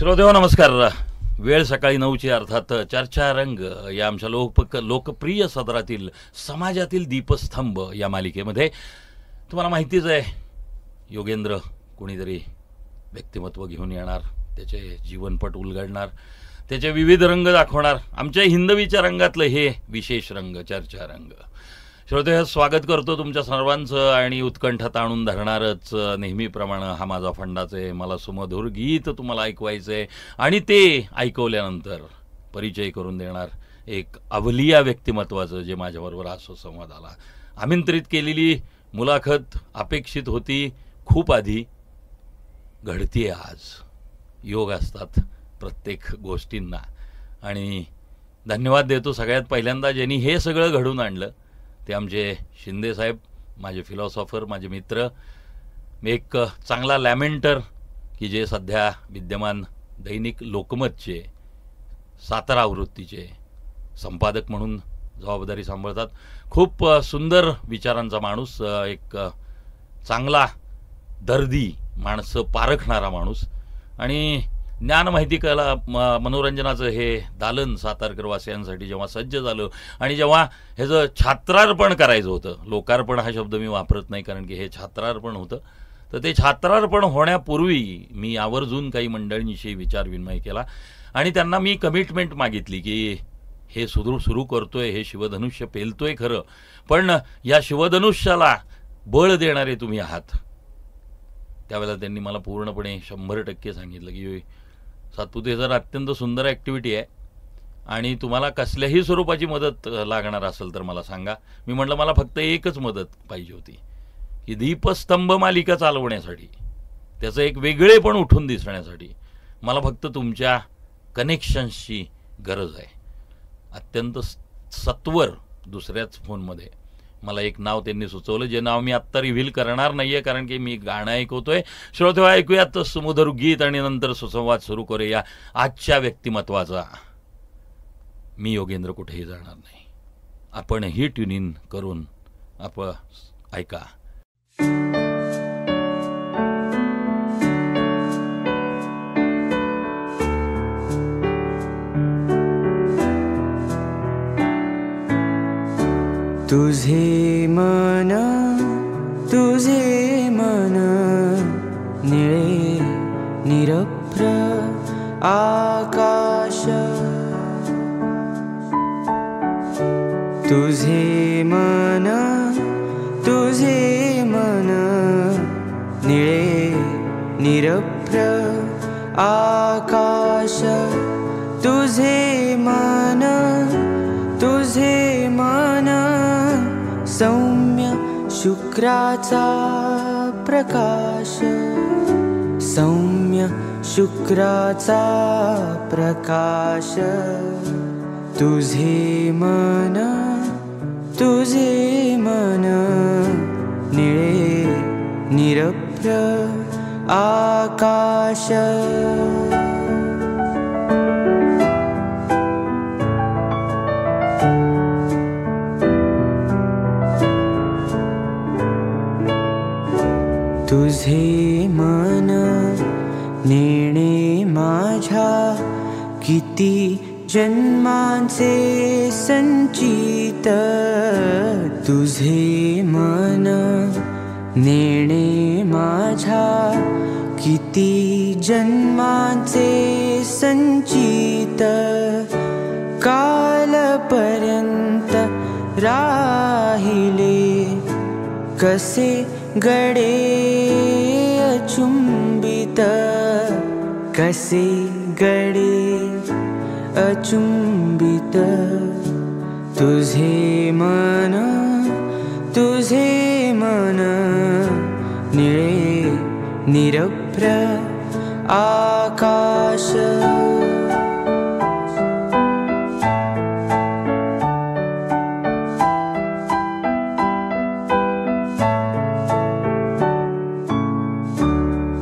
श्रोतेहो नमस्कार. वेळ सकाळी 9ची अर्थात चर्चा रंग या आमच्या लोकप्रिय सदरातील समाजातील दीपस्तंभ या मालिकेमध्ये तुम्हाला माहितीच आहे, योगेंद्र कोणीतरी व्यक्तिमत्व घेऊन येणार, त्याचे जीवनपट उलगडणार, त्याचे विविध रंग दाखवणार. आमच्या हिंदवीच्या रंगातलं हे विशेष रंग चर्चा रंग. श्रोते, स्वागत करतो तुमच्या सर्वांचं आणि उत्कंठा ताणून धरणारच नेहमीप्रमाणे हा माझा फंडाच आहे. मला सुमधुर गीत तुम्हाला ऐकवायचं आहे आणि ते ऐकवल्यानंतर परिचय करून देणार एक अवलिया व्यक्तिमत्वाचं जे माझ्याबरोबर आज संवाद आला. आमंत्रित केलेली मुलाखत अपेक्षित होती, खूप आधी घडतीये. आज योग असतात प्रत्येक गोष्टींना आणि धन्यवाद देतो सगळ्यात पहिल्यांदा ज्यांनी हे सगळं घडून आणलं. ते आमचे शिंदे साहेब, माझे फिलॉसॉफर, माझे मित्र, एक चांगला लॅमेंटर की जे सध्या विद्यमान दैनिक लोकमतचे सातारा आवृत्तीचे संपादक म्हणून जबाबदारी सांभाळतात. खूप सुंदर विचारांचा माणूस, एक चांगला दर्दी माणसं पारखणारा माणूस आणि ज्ञान माहिती कला मनोरंजनाचं हे दालन सातारकर वासियांसाठी जेव्हा सज्ज झालं आणि जेव्हा ह्याचं छात्रार्पण करायचं होतं, लोकार्पण हा शब्द मी वापरत नाही कारण की हे छात्रार्पण होतं, तर ते छात्रार्पण होण्यापूर्वी मी आवर्जून काही मंडळींशी विचारविनिमय केला आणि त्यांना मी कमिटमेंट मागितली की हे सुरू करतोय, हे शिवधनुष्य पेलतोय खरं, पण या शिवधनुष्याला बळ देणारे तुम्ही आहात. त्यावेळेला त्यांनी मला पूर्णपणे 100% सांगितलं की सातपुते सर, अत्यंत सुंदर ॲक्टिव्हिटी आहे आणि तुम्हाला कसल्याही स्वरूपाची मदत लागणार असेल तर मला सांगा. मी म्हटलं मला फक्त एकच मदत पाहिजे होती की दीपस्तंभ मालिका चालवण्यासाठी, त्याचं एक वेगळेपण उठून दिसण्यासाठी मला फक्त तुमच्या कनेक्शन्सची गरज आहे. अत्यंत सत्वर दुसऱ्याच फोनमध्ये मला एक नाव त्यांनी सुचवलं, जे नाव मी आत्ता रिव्हील करणार नाही आहे कारण की मी गाणं ऐकवतोय. श्रोते, ऐकूयात सुमधुर गीत आणि नंतर सुसंवाद सुरू करूया आजच्या व्यक्तिमत्वाचा. मी योगेंद्र कुठेही जाणार नाही, आपणही ट्यून इन करून आपण ऐका. तुझे मन निळे निरभ्र आकाश, तुझे मन निळे निरभ्र आकाश, तुझे मन सौम्य शुक्राचा प्रकाश, सौम्य शुक्राचा प्रकाश, तुझे मन निळे निरभ्र आकाश. तुझे मन नेणे माझ्या किती जन्मांचे संचित, तुझे मन नेणे माझ्या किती जन्मांचे संचित, कालपर्यंत राहिले कसे गडे अचुंबित, कसे गडे अचुंबित, तुझे मन निळे निरभ्र आकाश.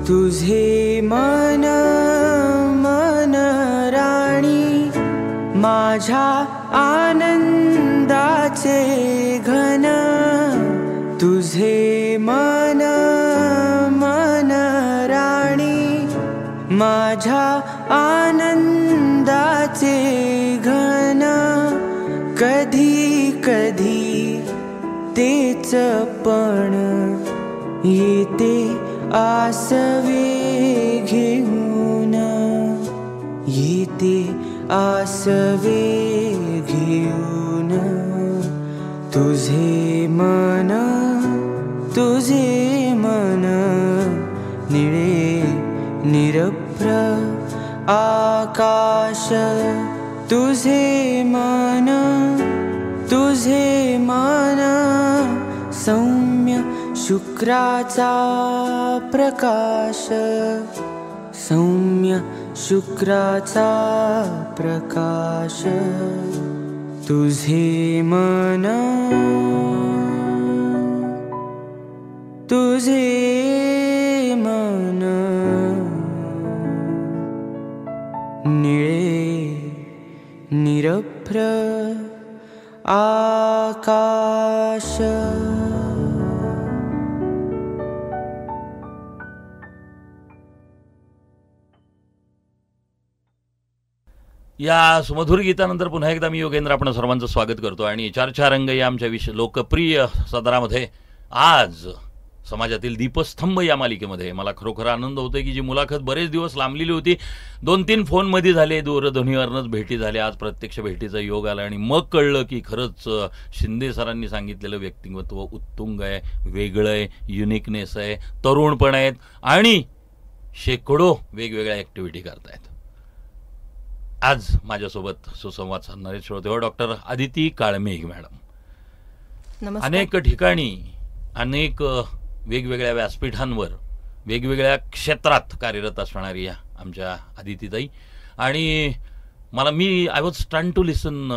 तुझे मन राणी माझ्या आनंदाचे घन, तुझे मन राणी माझ्या आनंदाचे घन कधी कधी तेच पण येते आसवे घेऊन, येते आसवे घेऊन. तुझे मन निळे निरभ्र आकाश. तुझे मन सौम्य शुक्राचा प्रकाश, सौम्य शुक्राचा प्रकाश. तुझे मन निळे निरभ्र आकाश. या सुमधुर गीतानंतर पुन्हा एकदा मी योगेंद्र आपण सर्वांचं स्वागत करतो. आणि चर्चा रंग या आमच्या लोकप्रिय सदरामध्ये आज समाजातील दीपस्तंभ या मालिकेमध्ये मला खरोखर आनंद होतोय की जी मुलाखत बरेच दिवस लांबलेली होती, 2-3 फोनमध्ये झाले, दूरध्वनीवरनंच भेटी झाल्या, आज प्रत्यक्ष भेटीचा योग आला आणि मग कळलं की खरंच शिंदे सरांनी सांगितलेलं व्यक्तिमत्व उत्तुंग आहे, वेगळं आहे, युनिकनेस आहे, तरुण पण आहेत आणि शेकडो वेगवेगळ्या ॲक्टिव्हिटी करतायत. आज माझ्यासोबत सुसंवाद साधणारे श्रोते हो डॉक्टर आदिती काळमेघ मॅडम. नमस्कार. अनेक ठिकाणी अनेक वेगवेगळ्या व्यासपीठांवर वेगवेगळ्या क्षेत्रात कार्यरत असणारी या आमच्या आदितीताई. आणि आय वॉज स्टन टू लिसन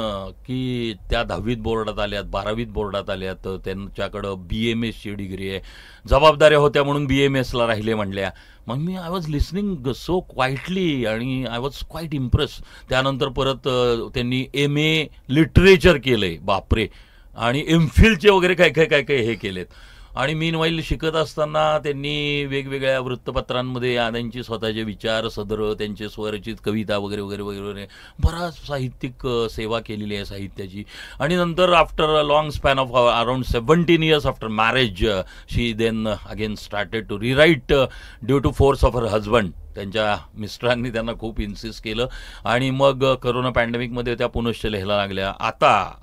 की त्या 10वीत बोर्डात आल्यात, 12वीत बोर्डात आल्यात, त्यांच्याकडं BMSची डिग्री आहे, जबाबदाऱ्या होत्या म्हणून BMSला राहिले म्हणल्या. मग I was listening so quietly आणि आय वॉज क्वाईट इम्प्रेस. त्यानंतर परत त्यांनी MA लिटरेचर केलंय, बापरे, आणि MPhilचे वगैरे काय हे केलेत. आणि मीनवाईल शिकत असताना त्यांनी वेगवेगळ्या वृत्तपत्रांमध्ये त्यांची स्वतःचे विचार सदर, त्यांचे स्वरचित कविता वगैरे वगैरे वगैरे बराच साहित्यिक सेवा केलेली आहे साहित्याची. आणि नंतर after a long span of around 17 years after marriage she then again started to rewrite due to force of her husband. त्यांच्या मिस्टरांनी त्यांना खूप इन्सिस्ट केलं आणि मग करोना पॅन्डेमिकमध्ये त्या पुनश्च लिहायला लागल्या. आता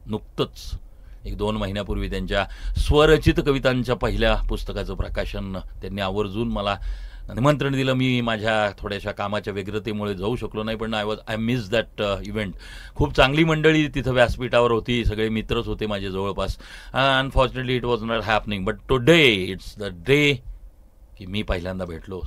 नुकतंच 1-2 महिन्यापूर्वी त्यांच्या स्वरचित कवितांच्या पहिल्या पुस्तकाचं प्रकाशन त्यांनी आवर्जून मला निमंत्रण दिलं. मी माझ्या थोड्याशा कामाच्या व्यग्रतेमुळे जाऊ शकलो नाही, पण आय मिस दॅट इव्हेंट. खूप चांगली मंडळी तिथं व्यासपीठावर होती, सगळे मित्रच होते माझे जवळपास. Unfortunately it was not happening, but today it's the day की मी पहिल्यांदा भेटलो.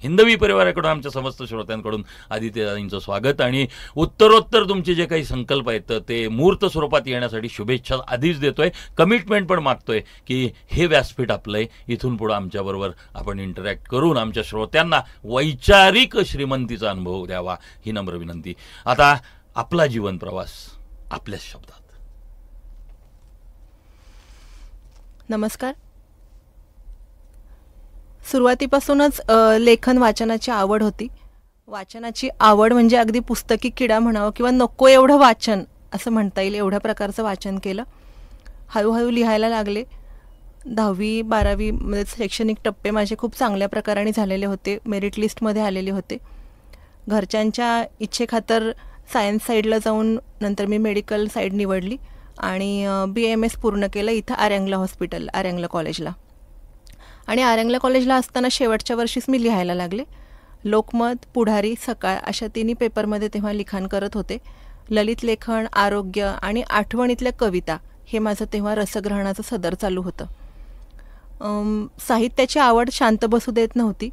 हिंदवी परिवाराकडून आमच्या समस्त श्रोत्यांकडून आदित्यदांचं स्वागत आणि उत्तरोत्तर तुमचे जे काही संकल्प आहेत ते मूर्त स्वरूपात येण्यासाठी शुभेच्छा आधीच देतोय, कमिटमेंट पण मागतोय की हे व्यासपीठ आपलं आहे, इथून पुढं आमच्याबरोबर आपण इंटरॅक्ट करून आमच्या श्रोत्यांना वैचारिक श्रीमंतीचा अनुभव द्यावा ही नम्र विनंती. आता आपला जीवन प्रवास आपल्याच शब्दात. नमस्कार. सुरुवातीपासूनच लेखन वाचनाची आवड होती. वाचनाची आवड म्हणजे अगदी पुस्तकी किडा म्हणावं किंवा नको एवढं वाचन असं म्हणता येईल, एवढ्या प्रकारचं वाचन केलं. हळूहळू लिहायला लागले. 10वी 12वी मध्ये शैक्षणिक टप्पे माझे खूप चांगल्या प्रकाराने झालेले होते, मेरिट लिस्टमध्ये आलेले होते. घरच्यांच्या इच्छेखातर सायन्स साईडला जाऊन नंतर मी मेडिकल साईड निवडली आणि BMS पूर्ण केलं इथं आर्यांगला हॉस्पिटल, आर्यांगला कॉलेजला. आणि आर्यांगला कॉलेजला असताना शेवटच्या वर्षीच मी लिहायला लागले. लोकमत, पुढारी, सकाळ अशा तिन्ही पेपरमध्ये तेव्हा लिखाण करत होते. ललित लेखन, आरोग्य आणि आठवणीतल्या कविता हे माझं तेव्हा रसग्रहणाचं सदर चालू होतं. साहित्याची आवड शांत बसू देत नव्हती,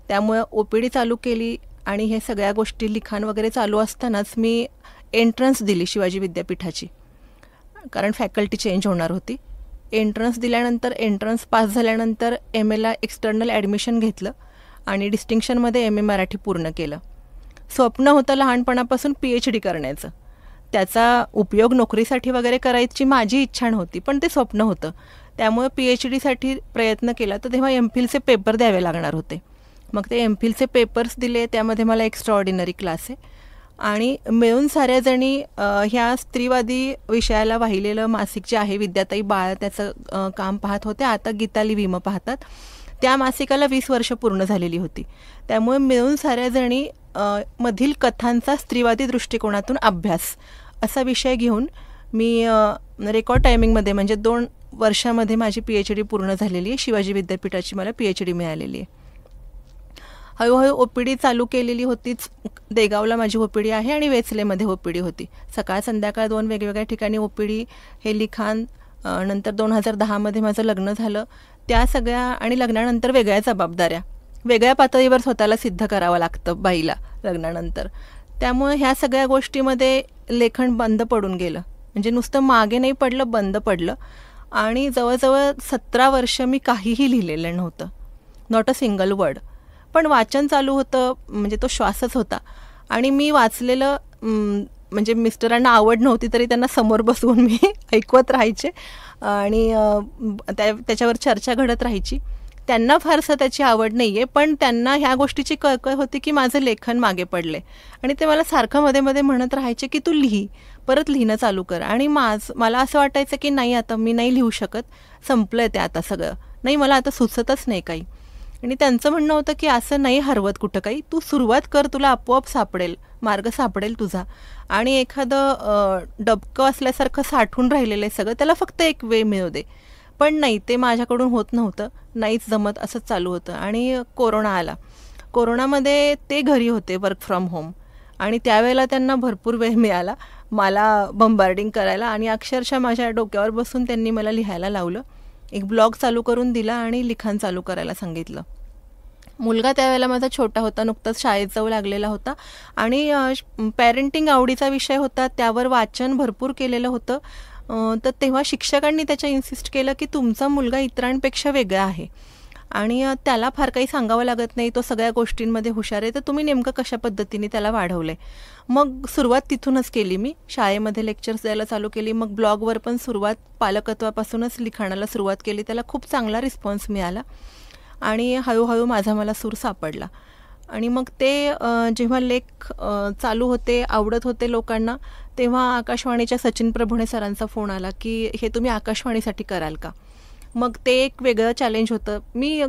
त्यामुळं OPD चालू केली आणि हे सगळ्या गोष्टी लिखाण वगैरे चालू असतानाच मी एंट्रन्स दिली शिवाजी विद्यापीठाची, कारण फॅकल्टी चेंज होणार होती. एंट्रन्स दिल्यानंतर एंट्रन्स पास झाल्यानंतर MAला एक्सटर्नल ॲडमिशन घेतलं आणि डिस्टिंक्शनमध्ये MA मराठी पूर्ण केलं. स्वप्न होतं लहानपणापासून PhD करण्याचं. त्याचा उपयोग नोकरीसाठी वगैरे करायची माझी इच्छा नव्हती, पण ते स्वप्न होतं. त्यामुळे PhDसाठी प्रयत्न केला तर तेव्हा MPhilचे पेपर द्यावे लागणार होते मग ते MPhilचे पेपर्स दिले, त्यामध्ये मला एक्स्ट्रा ऑर्डिनरी क्लास आहे. आणि मिळून साऱ्याजणी ह्या स्त्रीवादी विषयाला वाहिलेलं मासिक जे आहे विद्याताई बाळ, त्याचं काम पाहत होते. आता गीताली भीम पाहतात. त्या मासिकाला 20 वर्ष पूर्ण झालेली होती. त्यामुळे मिळून साऱ्याजणी मधील कथांचा स्त्रीवादी दृष्टिकोनातून अभ्यास असा विषय घेऊन मी रेकॉर्ड टायमिंगमध्ये म्हणजे 2 वर्षामध्ये माझी PhD पूर्ण झालेली आहे. शिवाजी विद्यापीठाची मला PhD मिळालेली आहे. हळूहळू OPD चालू केलेली होतीच. देगावला माझी OPD आहे आणि वेचलेमध्ये OPD होती. सकाळ संध्याकाळ 2 वेगवेगळ्या ठिकाणी OPD, हे लिखाण. नंतर 2010मध्ये माझं लग्न झालं. त्या सगळ्या आणि लग्नानंतर वेगळ्या जबाबदाऱ्या, वेगळ्या पातळीवर स्वतःला सिद्ध करावं लागतं बाईला लग्नानंतर. त्यामुळे ह्या सगळ्या गोष्टीमध्ये लेखन बंद पडून गेलं. म्हणजे नुसतं मागे नाही पडलं, बंद पडलं. आणि जवळजवळ 17 वर्ष मी काहीही लिहिलेलं नव्हतं, नॉट अ सिंगल वर्ड. पण वाचन चालू होतं, म्हणजे तो श्वासच होता. आणि मी वाचलेलं म्हणजे मिस्टरांना आवड नव्हती तरी त्यांना समोर बसवून मी ऐकवत राहायचे आणि त्याच्यावर चर्चा घडत राहायची. त्यांना फारसं त्याची आवड नाही आहे, पण त्यांना ह्या गोष्टीची कळकळ होती की माझं लेखन मागे पडले. आणि ते मला सारखं मध्ये मध्ये म्हणत राहायचे की तू लिही, परत लिहिणं चालू कर. आणि मला असं वाटायचं की नाही, आता मी नाही लिहू शकत, संपलं ते आता सगळं, नाही मला आता सुचतच नाही काही. आणि त्यांचं म्हणणं होतं की असं नाही हरवत कुठं काही, तू सुरुवात कर, तुला आपोआप सापडेल, मार्ग सापडेल तुझा. आणि एखादं डबकं असल्यासारखं साठून राहिलेलं आहे सगळं, त्याला फक्त एक वेळ मिळू दे. पण नाही, ते माझ्याकडून होत नव्हतं, नाहीच जमत, असंच चालू होतं. आणि कोरोना आला. कोरोनामध्ये ते घरी होते, वर्क फ्रॉम होम. आणि त्यावेळेला त्यांना भरपूर वेळ मिळाला मला बंबार्डिंग करायला. आणि अक्षरशः माझ्या डोक्यावर बसून त्यांनी मला लिहायला लावलं. एक ब्लॉग चालू करून दिला आणि लिखाण चालू करायला सांगितलं. मुलगा त्यावेळेला माझा छोटा होता, नुकताच शाळेत जाऊ लागलेला होता. आणि पॅरेंटिंग आवडीचा विषय होता, त्यावर वाचन भरपूर केलेलं होतं. तर तेव्हा शिक्षकांनी त्याच्या इन्सिस्ट केलं की तुमचा मुलगा इतरांपेक्षा वेगळा आहे आणि त्याला फार काही सांगावं लागत नाही, तो सगळ्या गोष्टींमध्ये हुशार आहे, तर तुम्ही नेमकं कशा पद्धतीने त्याला वाढवलं आहे. मग सुरुवात तिथूनच केली मी, शाळेमध्ये लेक्चर्स द्यायला चालू केली. मग ब्लॉगवर पण सुरुवात, पालकत्वापासूनच लिखाणाला सुरुवात केली. त्याला खूप चांगला रिस्पॉन्स मिळाला आणि हळूहळू मला सूर सापडला. आणि मग ते जेव्हा लेख चालू होते, आवडत होते लोकांना, तेव्हा आकाशवाणीच्या सचिन प्रभुणे सरांचा फोन आला की हे तुम्ही आकाशवाणीसाठी कराल का. मग ते एक वेगळं चॅलेंज होतं. मी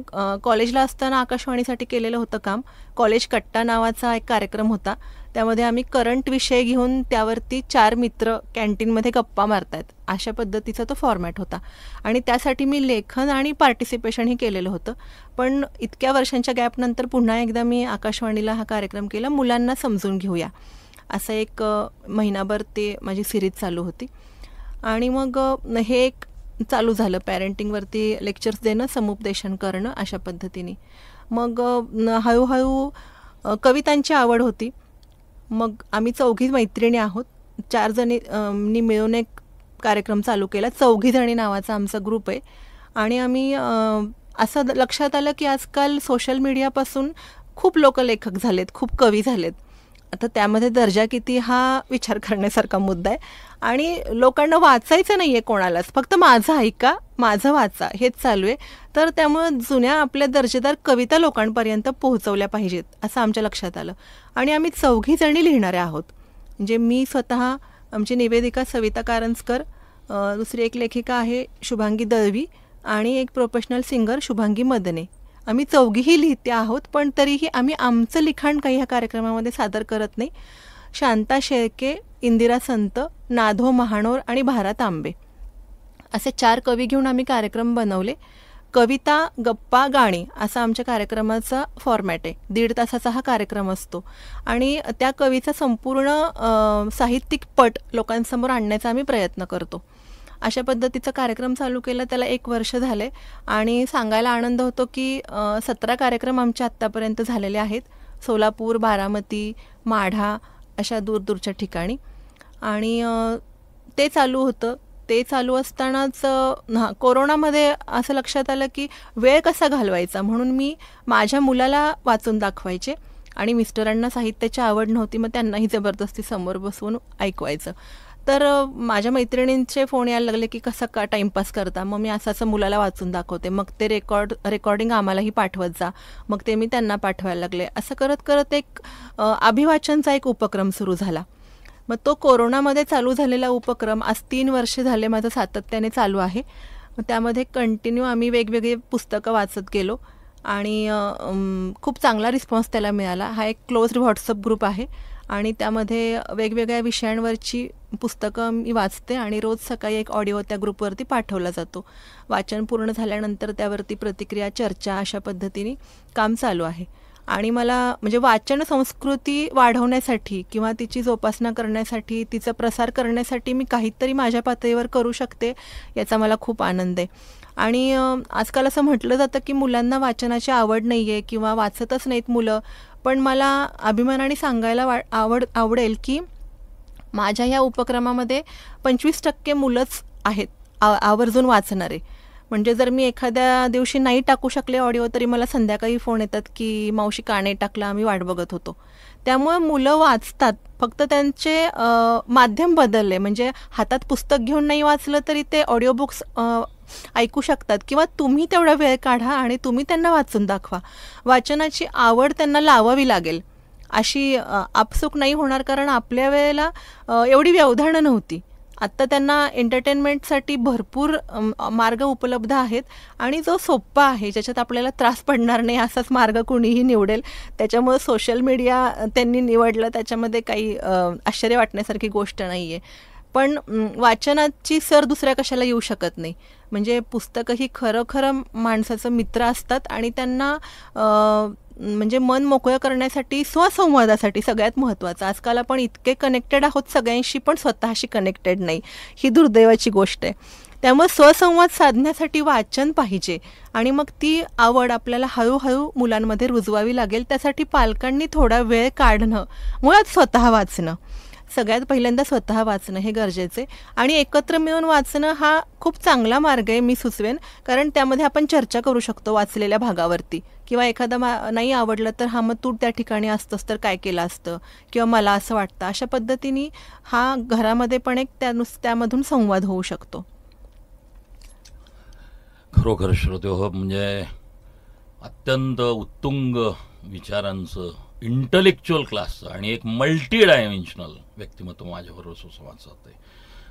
कॉलेजला असताना आकाशवाणीसाठी केलेलं होतं काम. कॉलेज कट्टा नावाचा एक कार्यक्रम होता, त्यामध्ये आम्ही करंट विषय घेऊन त्यावरती 4 मित्र कॅन्टीनमध्ये गप्पा मारतायत, अशा पद्धतीचा तो फॉर्मॅट होता. आणि त्यासाठी मी लेखन आणि पार्टिसिपेशनही केलेलं होतं. पण इतक्या वर्षांच्या गॅपनंतर पुन्हा एकदा मी आकाशवाणीला हा कार्यक्रम केला, मुलांना समजून घेऊया असं. एक महिनाभर ते माझी सिरीज चालू होती. आणि मग हे एक चालू झालं, पॅरेंटिंगवरती लेक्चर्स देणं, समुपदेशन करणं, अशा पद्धतीने. मग हळूहळू कवितांची आवड होती. मग आम्ही 4 मैत्रिणी आहोत, 4 जणी मिळून एक कार्यक्रम चालू केला. 4 जणी नावाचा आमचा ग्रुप आहे. आणि आम्ही असं लक्षात आलं की आजकाल सोशल मीडियापासून खूप लोक लेखक झालेत, खूप कवी झालेत. आता त्यामध्ये दर्जा किती हा विचार करण्यासारखा मुद्दा आहे. आणि लोकांना वाचायचं नाही आहे कोणालाच, फक्त माझं ऐका, माझं वाचा, हेच चालू आहे. तर त्यामुळं जुन्या आपल्या दर्जेदार कविता लोकांपर्यंत पोहोचवल्या पाहिजेत असं आमच्या लक्षात आलं. आणि आम्ही 4 जणी लिहिणाऱ्या आहोत. म्हणजे मी स्वतः, आमची निवेदिका सविता कारंजकर, दुसरी एक लेखिका आहे शुभांगी दळवी आणि एक प्रोफेशनल सिंगर शुभांगी मदने. आम्ही 4ही लिहिते आहोत. पण तरीही आम्ही आमचं लिखाण काही ह्या कार्यक्रमामध्ये सादर करत नाही. शांता शेळके, इंदिरा संत, नाधो महानोर आणि भारत तांबे असे 4 कवी घेऊन आम्ही कार्यक्रम बनवले. कविता, गप्पा, गाणी असा आमच्या कार्यक्रमाचा फॉर्मॅट आहे. 1.5 तासाचा हा कार्यक्रम असतो. आणि त्या कवीचा संपूर्ण साहित्यिक पट लोकांसमोर आणण्याचा आम्ही प्रयत्न करतो. अशा पद्धतीचा कार्यक्रम चालू केला, त्याला 1 वर्ष झाले. आणि सांगायला आनंद होतो की 17 कार्यक्रम आमच्या आत्तापर्यंत झालेले आहेत. सोलापूर, बारामती, माढा अशा दूरदूरच्या ठिकाणी. आणि ते चालू होतं. ते चालू असतानाच कोरोनामध्ये असं लक्षात आलं की वेळ कसा घालवायचा, म्हणून मी माझ्या मुलाला वाचून दाखवायचे. आणि मिस्टरांना साहित्याची आवड नव्हती, मग त्यांनाही जबरदस्ती समोर बसवून ऐकवायचं. तर माझ्या मैत्रिणींचे फोन यायला लागले की कसं का टाईमपास करता. मग मी असं असं मुलाला वाचून दाखवते, मग ते रेकॉर्डिंग आम्हालाही पाठवत जा, मग ते मी त्यांना पाठवायला लागले. असं करत करत एक अभिवाचनचा एक उपक्रम सुरू झाला. मग तो कोरोनामध्ये चालू झालेला उपक्रम आज 3 वर्ष झाले माझं सातत्याने चालू आहे. मग त्यामध्ये कंटिन्यू आम्ही वेगवेगळे पुस्तकं वाचत गेलो आणि खूप चांगला रिस्पॉन्स त्याला मिळाला. हा एक क्लोज्ड व्हॉट्सअप ग्रुप आहे आणि त्यामध्ये वेगवेगळ्या विषयांवरची पुस्तकं मी वाचते आणि रोज सकाळी एक ऑडिओ त्या ग्रुपवरती पाठवला जातो. वाचन पूर्ण झाल्यानंतर त्यावरती प्रतिक्रिया, चर्चा अशा पद्धतीने काम चालू आहे. आणि मला म्हणजे वाचन संस्कृती वाढवण्यासाठी किंवा तिची जोपासना करण्यासाठी, तिचा प्रसार करण्यासाठी मी काहीतरी माझ्या पातळीवर करू शकते याचा मला खूप आनंद आहे. आणि आजकाल असं म्हटलं जातं की मुलांना वाचनाची आवड नाही आहे किंवा वाचतच नाहीत मुलं. पण मला अभिमानाने सांगायला आवडेल की माझ्या ह्या उपक्रमामध्ये 25% मुलंच आहेत आवर्जून वाचणारे. म्हणजे जर मी एखाद्या दिवशी नाही टाकू शकले ऑडिओ तरी मला संध्याकाळी फोन येतात की मावशी का नाही टाकला, आम्ही वाट बघत होतो. त्यामुळे मुलं वाचतात, फक्त त्यांचे माध्यम बदलले. म्हणजे हातात पुस्तक घेऊन नाही वाचलं तरी ते ऑडिओ बुक्स ऐकू शकतात किंवा तुम्ही तेवढा वेळ काढा आणि तुम्ही त्यांना वाचून दाखवा. वाचनाची आवड त्यांना लावावी लागेल, अशी आपसूक नाही होणार, कारण आपल्या वेळेला एवढी व्यवधानं नव्हती. आत्ता त्यांना एंटरटेनमेंटसाठी भरपूर मार्ग उपलब्ध आहेत आणि जो सोप्पा आहे, ज्याच्यात आपल्याला त्रास पडणार नाही असाच मार्ग कुणीही निवडेल. त्याच्यामुळे सोशल मीडिया त्यांनी निवडलं, त्याच्यामध्ये काही आश्चर्य वाटण्यासारखी गोष्ट नाही आहे. पण वाचनाची सर दुसऱ्या कशाला येऊ शकत नाही. म्हणजे पुस्तकं ही खरं माणसाचं मित्र असतात आणि त्यांना म्हणजे मन मोकळं करण्यासाठी, स्वसंवादासाठी सगळ्यात महत्त्वाचं. आजकाल आपण इतके कनेक्टेड आहोत सगळ्यांशी, पण स्वतःशी कनेक्टेड नाही, ही दुर्दैवाची गोष्ट आहे. त्यामुळे स्वसंवाद साधण्यासाठी वाचन पाहिजे आणि मग ती आवड आपल्याला हळूहळू मुलांमध्ये रुजवावी लागेल. त्यासाठी पालकांनी थोडा वेळ काढणं, मुळात स्वतः वाचणं, सगळ्यात पहिल्यांदा स्वतः वाचणं हे गरजेचे. आणि एकत्र मिळून वाचणं हा खूप चांगला मार्ग आहे, मी सुचवेन. कारण त्यामध्ये आपण चर्चा करू शकतो वाचलेल्या भागावरती, किंवा एखादा नाही आवडलं तर हा मग तू त्या ठिकाणी असतंस तर काय केलं असतं, किंवा मला असं वाटतं. अशा पद्धतीने हा घरामध्ये पण एक त्यामधून संवाद होऊ शकतो. खरोखर श्रोतेहो, म्हणजे अत्यंत उत्तुंग विचारांचं, इंटलेक्च्युअल क्लासचं आणि एक मल्टी डायमेन्शनल व्यक्तिमत्व माझ्याबरोबर सुसंवाद साधतंय.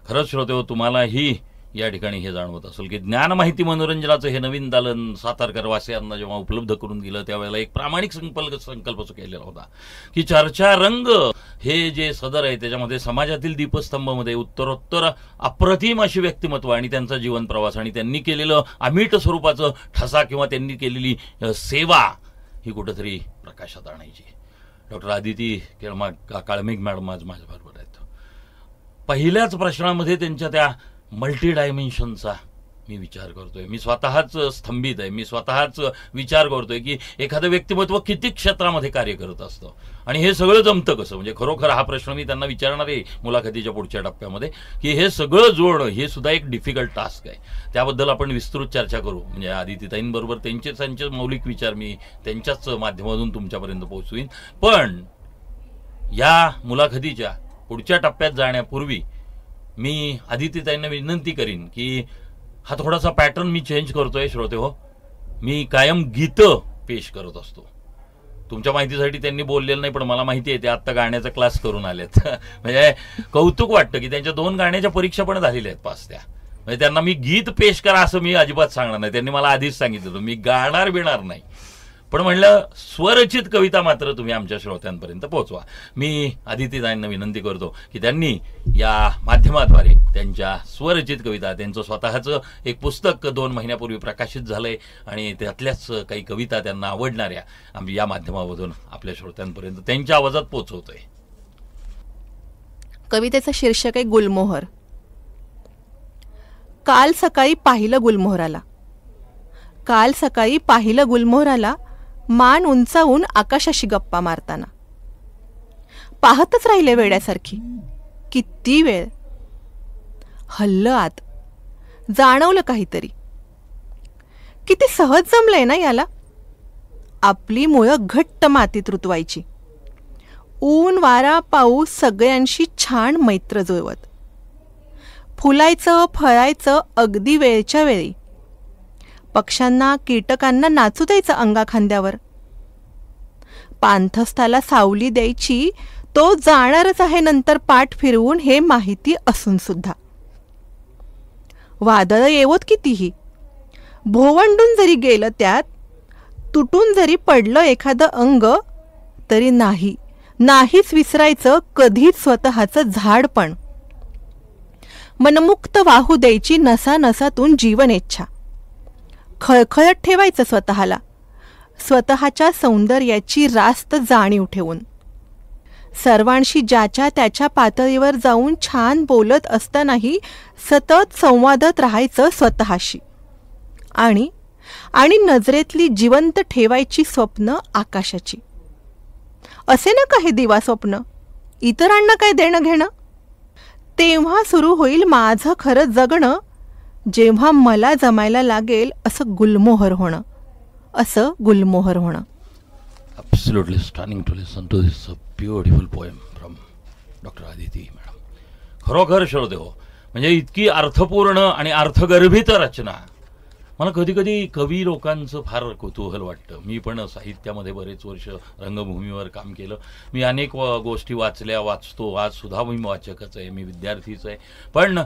खरंच श्रोतेहो, तुम्हालाही या ठिकाणी हे जाणवत असेल की ज्ञान माहिती मनोरंजनाचं हे नवीन दालन सातारकर वासियांना जेव्हा उपलब्ध करून दिलं त्यावेळेला एक प्रामाणिक संकल्प केलेला होता की चर्चा रंग हे जे सदर आहे त्याच्यामध्ये समाजातील दीपस्तंभामध्ये उत्तरोत्तर अप्रतिम अशी व्यक्तिमत्व आणि त्यांचा जीवन प्रवास आणि त्यांनी केलेलं अमिट स्वरूपाचं ठसा किंवा त्यांनी केलेली सेवा ही कुठंतरी प्रकाशात आणायची. डॉक्टर आदिती काळमेघ मॅडम आज माझ्याबरोबर आहेत. पहिल्याच प्रश्नामध्ये त्यांच्या त्या मल्टी डायमेन्शनचा मी विचार करतोय. मी स्वतःच स्तंभित आहे. मी स्वतःच विचार करतोय की एखादं व्यक्तिमत्व किती क्षेत्रामध्ये कार्य करत असतं आणि हे सगळं जमतं कसं. म्हणजे खरोखर हा प्रश्न मी त्यांना विचारणार आहे मुलाखतीच्या पुढच्या टप्प्यामध्ये की हे सगळं जोडणं हे सुद्धा एक डिफिकल्ट टास्क आहे. त्याबद्दल आपण विस्तृत चर्चा करू. म्हणजे आदितीताईंबरोबर त्यांचे मौलिक विचार मी त्यांच्याच माध्यमातून तुमच्यापर्यंत पोहोचवीन. पण या मुलाखतीच्या पुढच्या टप्प्यात जाण्यापूर्वी मी आदितीताईंना विनंती करीन की हा थोडासा पॅटर्न मी चेंज करतोय. श्रोते हो, मी कायम गीतं पेश करत असतो. तुमच्या माहितीसाठी त्यांनी बोललेलं नाही, पण मला माहिती आहे ते आत्ता गाण्याचा क्लास करून आलेत. म्हणजे कौतुक वाटतं की त्यांच्या 2 गाण्याच्या परीक्षा पण झालेल्या आहेत 5 त्या. म्हणजे त्यांना मी गीत पेश करा असं मी अजिबात सांगणार नाही. त्यांनी मला आधीच सांगितलं होतं मी गाणार बिणार नाही. पण म्हणलं स्वरचित कविता मात्र तुम्ही आमच्या श्रोत्यांपर्यंत पोहोचवा. मी आदितीताईंना विनंती करतो की त्यांनी या माध्यमाद्वारे त्यांच्या स्वरचित कविता, त्यांचं स्वतःचं एक पुस्तक 2 महिन्यापूर्वी प्रकाशित झालंय आणि त्यातल्याच काही कविता त्यांना आवडणाऱ्या आम्ही या माध्यमामधून आपल्या श्रोत्यांपर्यंत त्यांच्या आवाजात पोहोचवतोय. कवितेचं शीर्षक आहे गुलमोहर. काल सकाळी पाहिलं गुलमोहराला, काल सकाळी पाहिलं गुलमोहराला, मान उंचावून आकाशाशी गप्पा मारताना. पाहतच राहिले वेड्यासारखी, किती वेळ. हल्लं आत, जाणवलं काहीतरी. किती सहज जमलंय ना याला. आपली मुळं घट्ट मातीत रुतवायची. ऊन वारा पाऊस सगळ्यांशी छान मैत्र जुळवत. फुलायचं फळायचं अगदी वेळच्या वेळी. पक्ष्यांना कीटकांना नाचू द्यायचं अंगाखांद्यावर. पाणथस्थाला सावली द्यायची, तो जाणारच आहे नंतर पाठ फिरवून हे माहिती असून सुद्धा. वादळ येवोत कितीही, भोवंडून जरी गेलं त्यात, तुटून जरी पडलं एखादं अंग, तरी नाहीच विसरायचं कधीच स्वतःचं झाडपण. मनमुक्त वाहू द्यायची नसा नसातून जीवनेच्छा. खळखळत ठेवायचं स्वतःच्या सौंदर्याची रास्त जाणीव ठेवून. सर्वांशी ज्याच्या त्याच्या पातळीवर जाऊन छान बोलत असतानाही सतत संवादात राहायचं स्वतःशी. आणि नजरेतली जिवंत ठेवायची स्वप्न आकाशाची. असे ना काही दिवा स्वप्न, इतरांना काय देणं घेणं. तेव्हा सुरू होईल माझं खरं जगणं, जेव्हा मला जमायला लागेल असं गुलमोहर होणं. Absolutely stunning to listen to this beautiful poem from Dr. Aditi madam. खरोखर श्रोते हो, म्हणजे इतकी अर्थपूर्ण आणि अर्थगर्भित रचना. मला कधी कधी कवी लोकांचं फार कुतूहल वाटतं. मी पण साहित्यामध्ये बरेच वर्ष रंगभूमीवर काम केलं. मी अनेक गोष्टी वाचतो. आज सुद्धा मी वाचकच आहे, मी विद्यार्थीच आहे. पण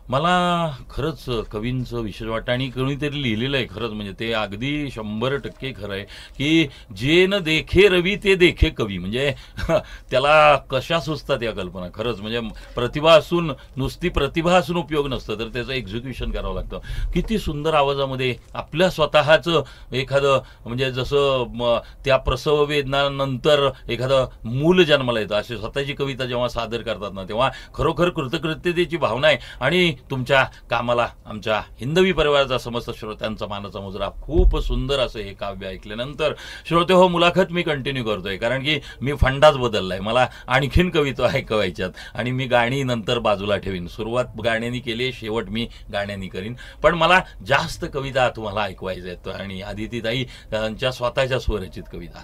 मला खरंच कवींचं विशेष वाटतं. आणि कोणीतरी लिहिलेलं आहे खरंच, म्हणजे ते अगदी 100% खरं आहे की जे न देखे रवी ते देखे कवी. म्हणजे त्याला कशा सुचतात या कल्पना. खरंच म्हणजे नुसती प्रतिभा असून उपयोग नसतं, तर त्याचं एक्झिक्युशन करावं लागतं. किती सुंदर आवाजामध्ये आपल्या स्वतःचं एखादं, म्हणजे जसं त्या प्रसव वेदनानंतर एखादं मूल जन्माला येतं, अशी स्वतःची कविता जेव्हा सादर करतात ना, तेव्हा खरोखर कृतकृत्यतेची भावना आहे. आणि तुमच्या कामाला आमच्या हिंदवी परिवाराचा समस्त श्रोत्यांचा मानाचा मुजरा. खूप सुंदर असं हे काव्य ऐकल्यानंतर श्रोते हो, मुलाखत मी कंटिन्यू करतोय, कारण की मी फंडाच बदललाय. मला आणखीन कविता ऐकवायच्यात आणि मी गाणी नंतर बाजूला ठेवीन. सुरुवात गाण्यांनी केली, शेवट मी गाण्यांनी करीन. पण मला जास्त कविता तुम्हाला ऐकवायच्या आहेत आणि आदितीताई यांच्या स्वतःच्या स्वरचित कविता.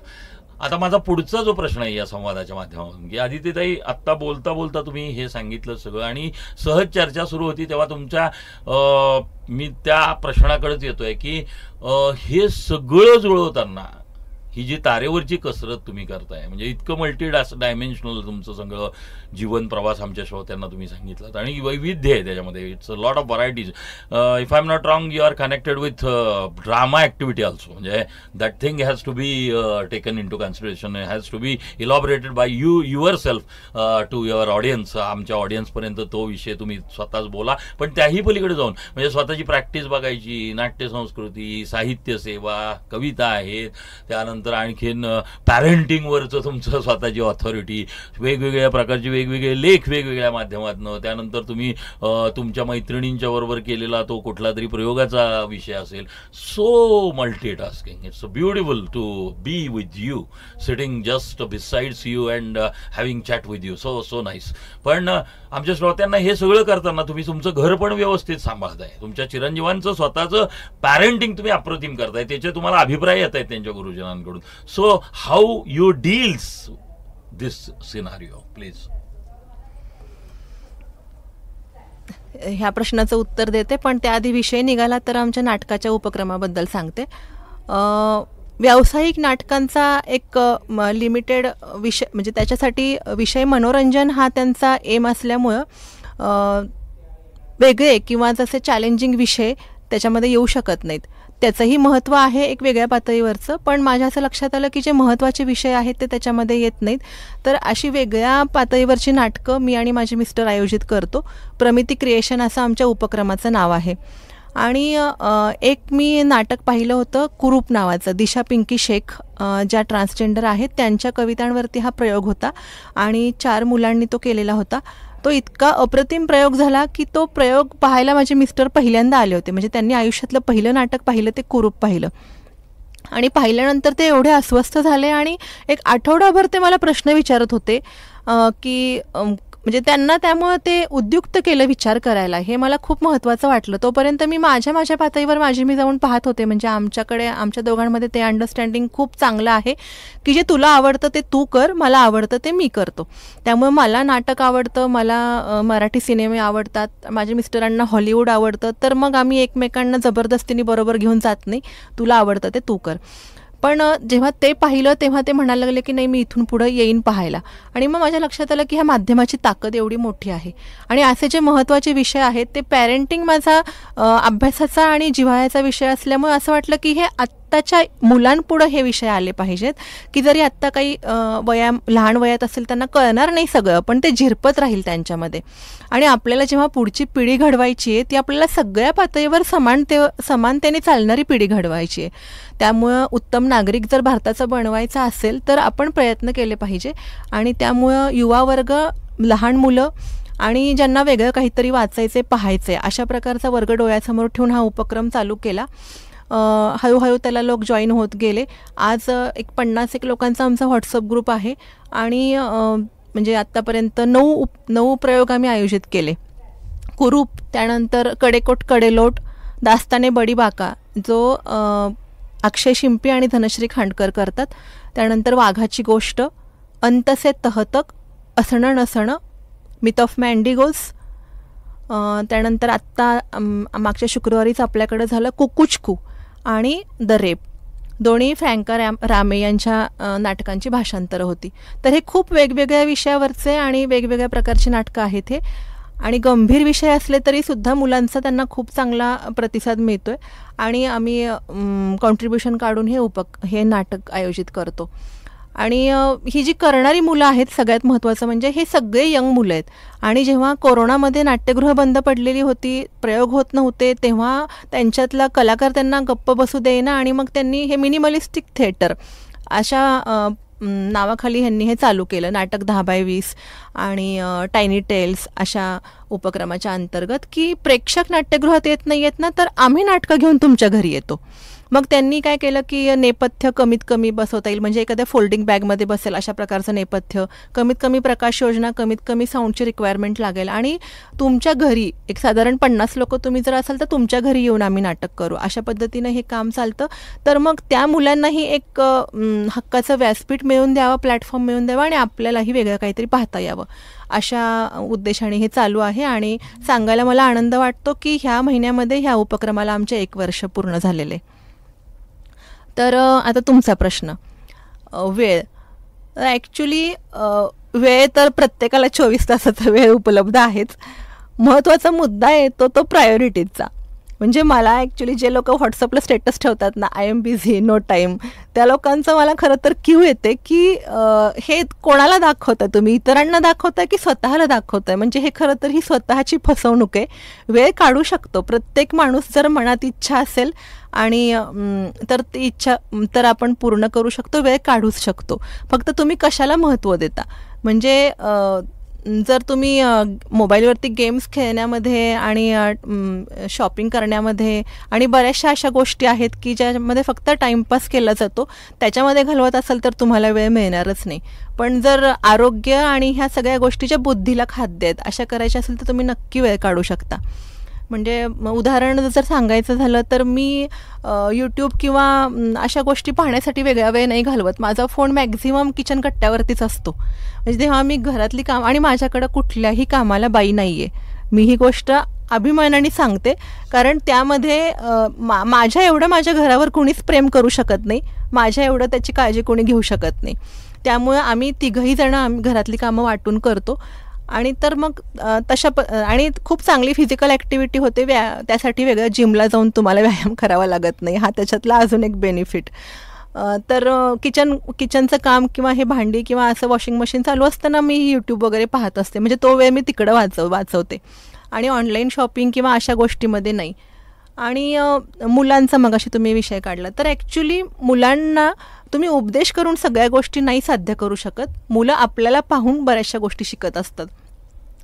आता माझा पुढचा जो प्रश्न आहे या संवादाच्या माध्यमातून, की आदितीताई आत्ता बोलता बोलता तुम्ही हे सांगितलं सगळं आणि सहज चर्चा सुरू होती, तेव्हा तुमच्या मी त्या प्रश्नाकडेच येतोय की हे सगळं जुळवताना ही जी तारेवरची कसरत तुम्ही करताय, म्हणजे इतकं मल्टी डायमेन्शनल तुमचं सगळं जीवन प्रवास आमच्या श्रोत्यांना तुम्ही सांगितलात आणि वैविध्य आहे त्याच्यामध्ये. It's a lot of varieties. If I am not wrong, you are connected with drama activity also. म्हणजे that thing has to be taken into consideration, has to be elaborated by yourself to your audience. आमच्या ऑडियन्सपर्यंत तो विषय तुम्ही स्वतःच बोला, पण त्याही पलीकडे जाऊन म्हणजे स्वतःची प्रॅक्टिस बघायची, नाट्यसंस्कृती, साहित्य सेवा, कविता आहेत, त्यानंतर आणखीन पॅरेंटिंगवरचं तुमचं स्वतःची ऑथॉरिटी, वेगवेगळ्या प्रकारचे वेगवेगळे लेख वेगवेगळ्या माध्यमातून, त्यानंतर तुम्ही तुमच्या मैत्रिणींच्या बरोबर केलेला तो कुठला तरी प्रयोगाचा विषय असेल. So multitasking. It's beautiful to be with you, sitting just besides you and having chat with you. So nice. पण आमच्या श्रोत्यांना हे सगळं करताना तुम्ही तुमचं घर पण व्यवस्थित सांभाळताय, तुमच्या चिरंजीवांचं स्वतःचं पॅरेंटिंग तुम्ही अप्रतिम करताय, त्याचे तुम्हाला अभिप्राय येत आहेत त्यांच्या गुरुजनांकडून. So how you deals this scenario, please. ह्या प्रश्नाचं उत्तर देते, पण त्याआधी विषय निघाला तर आमच्या नाटकाच्या उपक्रमाबद्दल सांगते. व्यावसायिक नाटकांचा एक लिमिटेड विषय, म्हणजे त्याच्यासाठी विषय मनोरंजन हा त्यांचा एम असल्यामुळं वेगळे किंवा जसे चॅलेंजिंग विषय त्याच्यामध्ये येऊ शकत नाहीत. त्याचंही महत्त्व आहे एक वेगळ्या पातळीवरचं, पण माझ्या असं लक्षात आलं की जे महत्त्वाचे विषय आहेत ते त्याच्यामध्ये येत नाहीत. तर अशी वेगळ्या पातळीवरची नाटकं मी आणि माझे मिस्टर आयोजित करतो. प्रमिती क्रिएशन असं आमच्या उपक्रमाचं नाव आहे. आणि एक मी नाटक पाहिलं होतं कुरूप नावाचं, दिशा पिंकी शेख ज्या ट्रान्सजेंडर आहेत त्यांच्या कवितांवरती हा प्रयोग होता आणि 4 मुलांनी तो केलेला होता. तो इतका अप्रतिम प्रयोग झाला की तो प्रयोग पाहायला माझे मिस्टर पहिल्यांदा आले होते. म्हणजे त्यांनी आयुष्यातलं पहिलं नाटक पाहिलं ते कुरूप पाहिलं आणि पाहिल्यानंतर ते एवढे अस्वस्थ झाले आणि एक आठवडाभर ते मला प्रश्न विचारत होते की म्हणजे त्यांना त्यामुळं ते उद्युक्त केलं विचार करायला. हे मला खूप महत्त्वाचं वाटलं. तोपर्यंत मी माझ्या पातळीवर मी जाऊन पाहत होते. म्हणजे आमच्या दोघांमध्ये ते अंडरस्टँडिंग खूप चांगलं आहे की जे तुला आवडतं ते तू कर, मला आवडतं ते मी करतो. त्यामुळे मला नाटक आवडतं, मला मराठी सिनेमे आवडतात, माझ्या मिस्टरांना हॉलिवूड आवडतं. तर मग आम्ही एकमेकांना जबरदस्तीने बरोबर घेऊन जात नाही, तुला आवडतं ते तू कर. पण जेव्हा ते पाहिलं तेव्हा ते म्हणायला लागले की नाही मी इथून पुढं येईन पाहायला. आणि मग माझ्या लक्षात आलं की ह्या माध्यमाची ताकद एवढी मोठी आहे. आणि असे जे महत्त्वाचे विषय आहेत ते पॅरेंटिंग माझा अभ्यासाचा आणि जिव्हाळ्याचा विषय असल्यामुळे असं वाटलं की हे आत्ताच्या मुलांपुढं हे विषय आले पाहिजेत, की जरी आत्ता काही लहान वयात असेल त्यांना कळणार नाही सगळं, पण ते झिरपत राहील त्यांच्यामध्ये. आणि आपल्याला जेव्हा पुढची पिढी घडवायची आहे ती आपल्याला सगळ्या पातळीवर समानतेने चालणारी पिढी घडवायची आहे. त्यामुळं उत्तम नागरिक जर भारताचा बनवायचा असेल तर आपण प्रयत्न केले पाहिजे. आणि त्यामुळं युवा वर्ग, लहान मुलं आणि ज्यांना वेगळं काहीतरी वाचायचे, पाहायचे, अशा प्रकारचा वर्ग डोळ्यासमोर ठेवून हा उपक्रम चालू केला. हळूहळू त्याला लोक जॉईन होत गेले. आज एक 50 लोकांचा आमचा व्हॉट्सअप ग्रुप आहे. आणि म्हणजे आत्तापर्यंत 9 प्रयोग आम्ही आयोजित केले. कुरूप, त्यानंतर कडेकोट कडेलोट, दास्ताने बडी बाका जो अक्षय शिंपी आणि धनश्री खांडकर करतात. त्यानंतर वाघाची गोष्ट, अंतसे तहतक, असणं नसणं, मिथ ऑफ मँडिगोज. त्यानंतर आत्ता मागच्या शुक्रवारीच आपल्याकडे झालं कुकुचकू आणि द रेप. दोन्ही फ्रँका रामे यांच्या नाटकांची भाषांतरं होती. तर हे खूप वेगवेगळ्या विषयावरचे आणि वेगवेगळ्या प्रकारची नाटकं आहेत हे. आणि गंभीर विषय असले तरी सुद्धा मुलांचा त्यांना खूप चांगला प्रतिसाद मिळतो आहे. आणि आम्ही कॉन्ट्रीब्युशन काढून हे नाटक आयोजित करतो. आणि ही जी करणारी मुलं आहेत, सगळ्यात महत्त्वाचं म्हणजे हे सगळे यंग मुलं आहेत. आणि जेव्हा कोरोनामध्ये नाट्यगृह बंद पडलेली होती, प्रयोग होत नव्हते, तेव्हा त्यांच्यातला कलाकार त्यांना गप्प बसू देईना आणि मग त्यांनी हे मिनिमलिस्टिक थिएटर अशा नावाखाली ह्यांनी हे चालू केलं. नाटक 10x20 आणि टायनी टेल्स अशा उपक्रमाच्या अंतर्गत, की प्रेक्षक नाट्यगृहात येत नाही आहेत ना, तर आम्ही नाटकं घेऊन तुमच्या घरी येतो. मग त्यांनी काय केलं की नेपथ्य कमीत कमी बसवता येईल, म्हणजे एखाद्या फोल्डिंग बॅगमध्ये बसेल अशा प्रकारचं नेपथ्य, कमीत कमी प्रकाश योजना, कमीत कमी साऊंडची रिक्वायरमेंट लागेल. आणि तुमच्या घरी एक साधारण 50 लोक तुम्ही जर असाल तर तुमच्या घरी येऊन आम्ही नाटक करू, अशा पद्धतीनं हे काम चालतं. तर मग त्या मुलांनाही एक हक्काचं व्यासपीठ मिळून द्यावं, प्लॅटफॉर्म मिळून द्यावा आणि आपल्यालाही वेगळं काहीतरी पाहता यावं, अशा उद्देशाने हे चालू आहे. आणि सांगायला मला आनंद वाटतो की ह्या महिन्यामध्ये ह्या उपक्रमाला आमचे 1 वर्ष पूर्ण झालेले. तर आता तुमचा प्रश्न, वेळ. ॲक्च्युली वेळ तर प्रत्येकाला 24 तासाचा वेळ उपलब्ध आहेच. महत्त्वाचा मुद्दा येतो तो प्रायोरिटीजचा. म्हणजे मला ॲक्च्युली जे लोक व्हॉट्सअपला स्टेटस ठेवतात ना, I am busy, no time, त्या लोकांचं मला खरं तर क्यू येते की हे कोणाला दाखवताय तुम्ही, इतरांना दाखवताय की स्वतःला दाखवताय. म्हणजे हे खरं तर ही स्वतःची फसवणूक आहे. वेळ काढू शकतो प्रत्येक माणूस, जर मनात इच्छा असेल आणि तर ती इच्छा तर आपण पूर्ण करू शकतो, वेळ काढूच शकतो. फक्त तुम्ही कशाला महत्त्व देता. म्हणजे जर तुम्ही मोबाईलवरती गेम्स खेळण्यामध्ये आणि शॉपिंग करण्यामध्ये आणि बऱ्याचशा अशा गोष्टी आहेत की ज्यामध्ये फक्त टाईमपास केला जातो, त्याच्यामध्ये घालवत असाल तर तुम्हाला वेळ मिळणारच नाही. पण जर आरोग्य आणि ह्या सगळ्या गोष्टीच्या बुद्धीला खाद्य आहेत अशा करायच्या असेल तर तुम्ही नक्की वेळ काढू शकता. म्हणजे उदाहरण जर सांगायचं झालं तर मी यूट्यूब किंवा अशा गोष्टी पाहण्यासाठी वेगळा वेळ नाही घालवत. माझा फोन मॅक्झिमम किचन कट्ट्यावरतीच असतो. म्हणजे तेव्हा मी घरातली काम, आणि माझ्याकडं कुठल्याही कामाला बाई नाही आहे. मी ही गोष्ट अभिमानाने सांगते, कारण त्यामध्ये माझ्या एवढं माझ्या घरावर कोणीच प्रेम करू शकत नाही, माझ्या एवढं त्याची काळजी कोणी घेऊ शकत नाही. त्यामुळे आम्ही तिघही जणं आम्ही घरातली कामं वाटून करतो. आणि तर मग आणि खूप चांगली फिजिकल ॲक्टिव्हिटी होते. त्यासाठी वेगळ्या जिमला जाऊन तुम्हाला व्यायाम करावा लागत नाही, हा त्याच्यातला अजून एक बेनिफिट. तर किचनचं काम किंवा हे भांडी किंवा असं वॉशिंग मशीन चालू असताना मी यूट्यूब वगैरे पाहत असते. म्हणजे तो वेळ मी तिकडं वाचवते. आणि ऑनलाईन शॉपिंग किंवा अशा गोष्टीमध्ये नाही. आणि मुलांचा मगाशी तुम्ही विषय काढला, तर ॲक्च्युली मुलांना तुम्ही उपदेश करून सगळ्या गोष्टी नाही साध्य करू शकत. मुलं आपल्याला पाहून बऱ्याचशा गोष्टी शिकत असतात.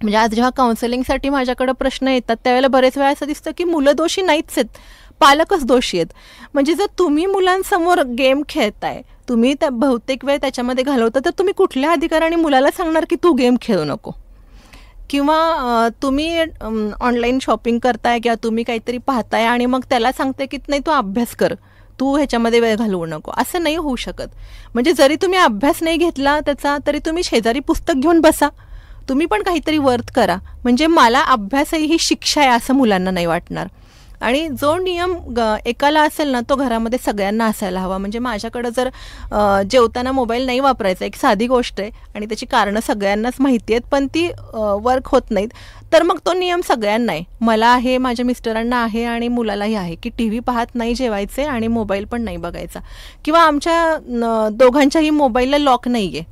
म्हणजे आज जेव्हा काउन्सिलिंगसाठी माझ्याकडे प्रश्न येतात त्यावेळेला बरेच वेळा असं दिसतं की मुलं दोषी नाहीच आहेत, पालकच दोषी आहेत. म्हणजे जर तुम्ही मुलांसमोर गेम खेळताय, तुम्ही त्या बहुतेक वेळ त्याच्यामध्ये घालवता, तर तुम्ही कुठल्या अधिकाराने मुलाला सांगणार की तू गेम खेळू नको? किंवा तुम्ही ऑनलाईन शॉपिंग करताय किंवा तुम्ही काहीतरी पाहताय आणि मग त्याला सांगते की नाही तू अभ्यास कर, तू ह्याच्यामध्ये वेळ घालवू नको. असं नाही होऊ शकत. म्हणजे जरी तुम्ही अभ्यास नाही घेतला त्याचा, तरी तुम्ही शेजारी पुस्तक घेऊन बसा, तुम्ही पण काहीतरी वर्थ करा. म्हणजे मला अभ्यासही ही शिक्षा आहे असं मुलांना नाही वाटणार. आणि जो नियम एकाला असेल ना, तो घरामध्ये सगळ्यांना असायला हवा. म्हणजे माझ्याकडं जर जेवताना मोबाईल नाही वापरायचा, एक साधी गोष्ट आहे आणि त्याची कारणं सगळ्यांनाच माहिती आहेत, पण ती वर्क होत नाहीत, तर मग तो नियम सगळ्यांना आहे. मला आहे, माझ्या मिस्टरांना आहे आणि मुलालाही आहे की टी व्ही पाहत नाही जेवायचे आणि मोबाईल पण नाही बघायचा. किंवा आमच्या दोघांच्याही मोबाईलला लॉक नाही आहे.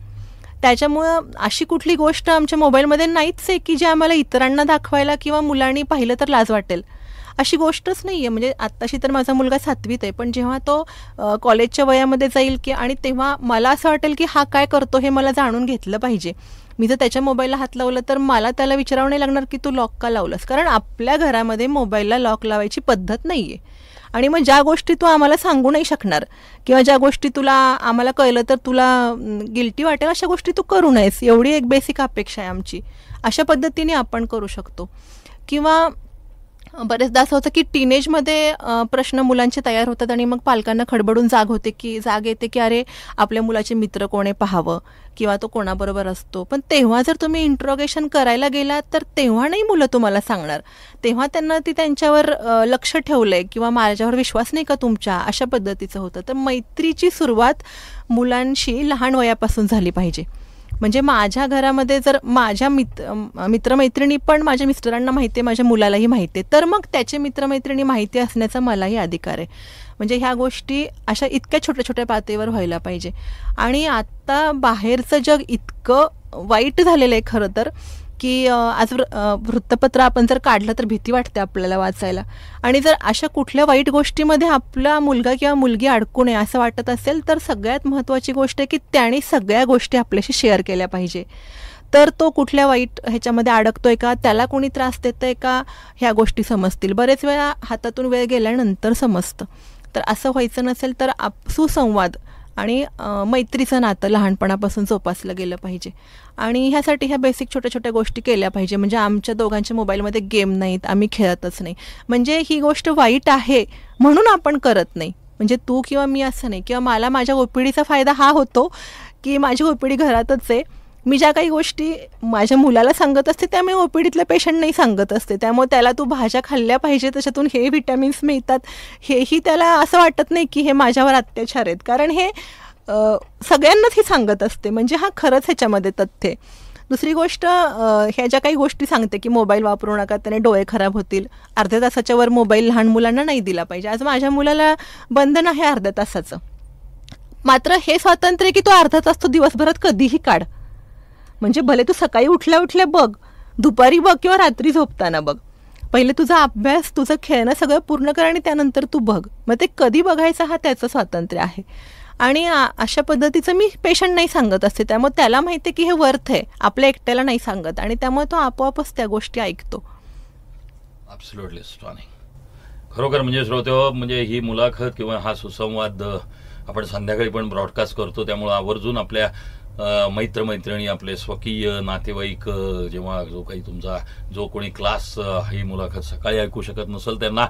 त्याच्यामुळं अशी कुठली गोष्ट आमच्या मोबाईलमध्ये नाहीच आहे की जे आम्हाला इतरांना दाखवायला किंवा मुलांनी पाहिलं तर लाज वाटेल, अशी गोष्टच नाही आहे. म्हणजे आत्ताशी तर माझा मुलगा 7वीत आहे, पण जेव्हा तो कॉलेजच्या वयामध्ये जाईल की आणि तेव्हा मला असं वाटेल की हा काय करतो हे मला जाणून घेतलं पाहिजे. मी जर त्याच्या मोबाईलला हात लावलं तर मला त्याला विचारावं नाही लागणार की तू लॉक का लावलंस, कारण आपल्या घरामध्ये मोबाईलला लॉक लावायची पद्धत नाही आहे. आणि मग ज्या गोष्टी तू आम्हाला सांगू नाही शकणार किंवा ज्या गोष्टी तुला आम्हाला कळलं तर तुला गिल्टी वाटेल, अशा गोष्टी तू करू नयेस, एवढी एक बेसिक अपेक्षा आहे आमची. अशा पद्धतीने आपण करू शकतो. किंवा बरेचदा असं होतं की टीनेजमध्ये प्रश्न मुलांचे तयार होतात आणि मग पालकांना खडबडून जाग येते की अरे आपल्या मुलाचे मित्र कोणी पाहावं किंवा तो कोणाबरोबर असतो. पण तेव्हा जर तुम्ही इंट्रोगेशन करायला गेलात तर तेव्हा नाही मुलं तुम्हाला सांगणार, तेव्हा त्यांना ती त्यांच्यावर लक्ष ठेवलंय किंवा माझ्यावर विश्वास नाही का तुमच्या, अशा पद्धतीचं होतं. तर मैत्रीची सुरुवात मुलांशी लहान वयापासून झाली पाहिजे. म्हणजे माझ्या घरामध्ये जर माझ्या मित्रमैत्रिणी पण माझ्या मिस्टरांना माहिती आहे, माझ्या मुलालाही माहिती आहे, तर मग त्याचे मित्रमैत्रिणी माहिती असण्याचा मलाही अधिकार आहे. म्हणजे ह्या गोष्टी अशा इतक्या छोट्या छोट्या पातळीवर व्हायला पाहिजे. आणि आत्ता बाहेरचं जग इतकं वाईट झालेलं आहे खरं तर की आज वृत्तपत्र आपण जर काढलं तर भीती वाटते आपल्याला वाचायला. आणि जर अशा कुठल्या वाईट गोष्टीमध्ये आपला मुलगा किंवा मुलगी अडकू नये असं वाटत असेल तर सगळ्यात महत्त्वाची गोष्ट आहे की त्याने सगळ्या गोष्टी आपल्याशी शेअर केल्या पाहिजे. तर तो कुठल्या वाईट ह्याच्यामध्ये अडकतोय का, त्याला कोणी त्रास देतंय का, ह्या गोष्टी समजतील. बरेच वेळा हातातून वेळ गेल्यानंतर समजतं. तर असं व्हायचं नसेल तर सुसंवाद आणि मैत्रीचं नातं लहानपणापासून जोपासलं गेलं पाहिजे. आणि ह्यासाठी ह्या बेसिक छोट्या छोट्या गोष्टी केल्या पाहिजे. म्हणजे आमच्या दोघांच्या मोबाईलमध्ये गेम नाहीत, आम्ही खेळतच नाही, म्हणजे ही गोष्ट वाईट आहे म्हणून आपण करत नाही. म्हणजे तू किंवा मी असं नाही, किंवा मला माझ्या ओपीडीचा फायदा हा होतो की माझी ओपीडी घरातच आहे. मी ज्या काही गोष्टी माझ्या मुलाला सांगत असते त्या मी ओपीडीतल्या पेशंट नाही सांगत असते. त्यामुळे त्याला तू भाज्या खाल्ल्या पाहिजे, त्याच्यातून हे व्हिटॅमिन्स मिळतात, हेही त्याला असं वाटत नाही की हे माझ्यावर अत्याचार आहेत, कारण हे सगळ्यांनाच ही सांगत असते. म्हणजे हा खरंच ह्याच्यामध्ये तथ्य आहे. दुसरी गोष्ट, ह्या ज्या काही गोष्टी सांगते की मोबाईल वापरू नका, त्याने डोळे खराब होतील, अर्ध्या तासाच्या वर मोबाईल लहान मुलांना नाही दिला पाहिजे. आज माझ्या मुलाला बंधन आहे अर्ध्या तासाचं, मात्र हे स्वातंत्र्य की तो अर्धा तास तो दिवसभरात कधीही काढ. म्हणजे भले तू सकाळी उठल्या उठल्या बघ, दुपारी बघ किंवा रात्री झोपताना बघ, पहिले तुझा अभ्यास, तुझं खेळणं सगळं पूर्ण कर आणि त्यानंतर तू बघ. मग ते कधी बघायचं हा त्याचं स्वातंत्र्य आहे. आणि अशा पद्धतीचं मी पेशंट नाही सांगत असते, त्यामुळे त्याला माहिती आहे की हे वर्थ आहे, आपल्या एकट्याला नाही सांगत, आणि त्यामुळे तो आपोआपच त्या गोष्टी ऐकतो. ॲब्सोल्युटली स्टॉनिंग. खरोखर म्हणजे श्रोते, म्हणजे ही मुलाखत किंवा हा सुसंवाद आपण संध्याकाळी पण ब्रॉडकास्ट करतो, त्यामुळं आवर्जून आपल्या मैत्रमैत्रिणी, आपले स्वकीय नातेवाईक, जेव्हा जो कोणी क्लास ही मुलाखत सकाळी ऐकू शकत नसेल त्यांना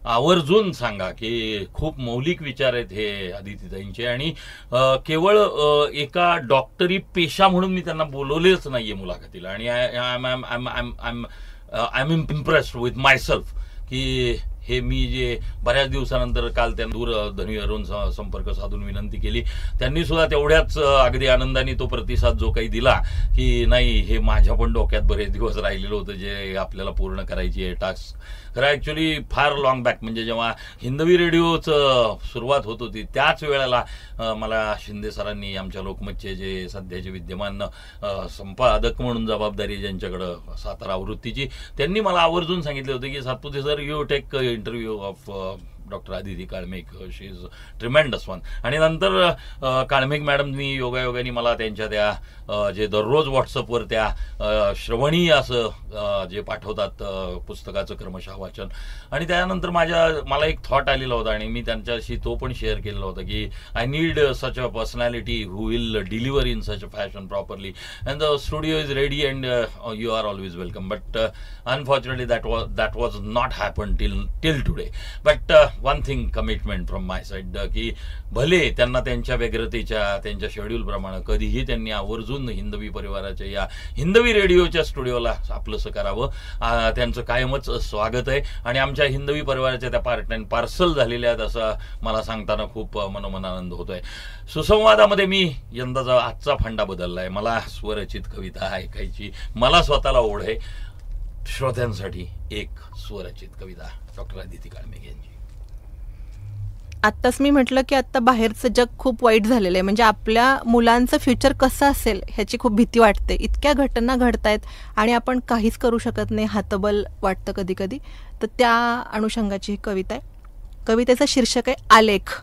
आवर्जून सांगा की खूप मौलिक विचार आहेत हे आदितीताईंचे. आणि केवळ एका डॉक्टरी पेशा म्हणून मी त्यांना बोलवलेच नाही आहे मुलाखतीला. आणि I am impressed with myself की हे मी जे बऱ्याच दिवसानंतर काल त्यांना दूरध्वनीवरून संपर्क साधून विनंती केली, त्यांनी सुद्धा तेवढ्याच अगदी आनंदाने तो प्रतिसाद जो काही दिला की नाही, हे माझ्या पण डोक्यात बरेच दिवस राहिलेलं होतं जे आपल्याला पूर्ण करायची आहे टास्क. खरं ॲक्च्युली फार लॉंग बॅक, म्हणजे जेव्हा हिंदवी रेडिओचं सुरुवात होत होती त्याच वेळेला मला शिंदे सरांनी, आमच्या लोकमतचे जे सध्याचे विद्यमान संपादक म्हणून जबाबदारी ज्यांच्याकडं सातारा आवृत्तीची, त्यांनी मला आवर्जून सांगितले होते की Satpute sir, you take interview of doctor Aditi Kalmegh. She is tremendous one. आणि नंतर काळमेघ मॅडमनी योगायोगाने मला त्यांच्या त्या जे दररोज व्हॉट्सअपवर त्या श्रवणी असं जे पाठवतात पुस्तकाचं क्रमशः वाचन, आणि त्यानंतर मला एक थॉट आलेला होता आणि मी त्यांच्याशी तो पण शेअर केलेला होता की I need such a personality who will deliver in such a fashion properly, and the studio is ready and you are always welcome. But unfortunately that was not happened till today. But one thing, commitment from my side, की भले त्यांना त्यांच्या व्यग्रतेच्या त्यांच्या schedule प्रमाणे कधीही त्यांनी आवर्जून हिंदवी परिवाराच्या या हिंदवी रेडिओच्या स्टुडिओला आपलंसं करावं. त्यांचं कायमच स्वागत आहे आणि आमच्या हिंदवी परिवाराच्या त्या पार्ट अँड पार्सल झालेल्या आहेत असं मला सांगताना खूप मनोमन आनंद होतोय. सुसंवादामध्ये मी यंदाचा आजचा फंडा बदललाय. मला स्वरचित कविता ऐकायची मला स्वतःला ओढ आहे. श्रोत्यांसाठी एक स्वरचित कविता डॉक्टर आदिती काळमेघ यांची. आत्ताच मी म्हटलं की आत्ता बाहेरचं जग खूप वाईट झालेलं आहे. म्हणजे आपल्या मुलांचं फ्युचर कसं असेल ह्याची खूप भीती वाटते. इतक्या घटना घडतायत आणि आपण काहीच करू शकत नाही, हातबल वाटतं कधी कधी. तर त्या अनुषंगाची ही कविता आहे. कवितेचं शीर्षक आहे आलेख.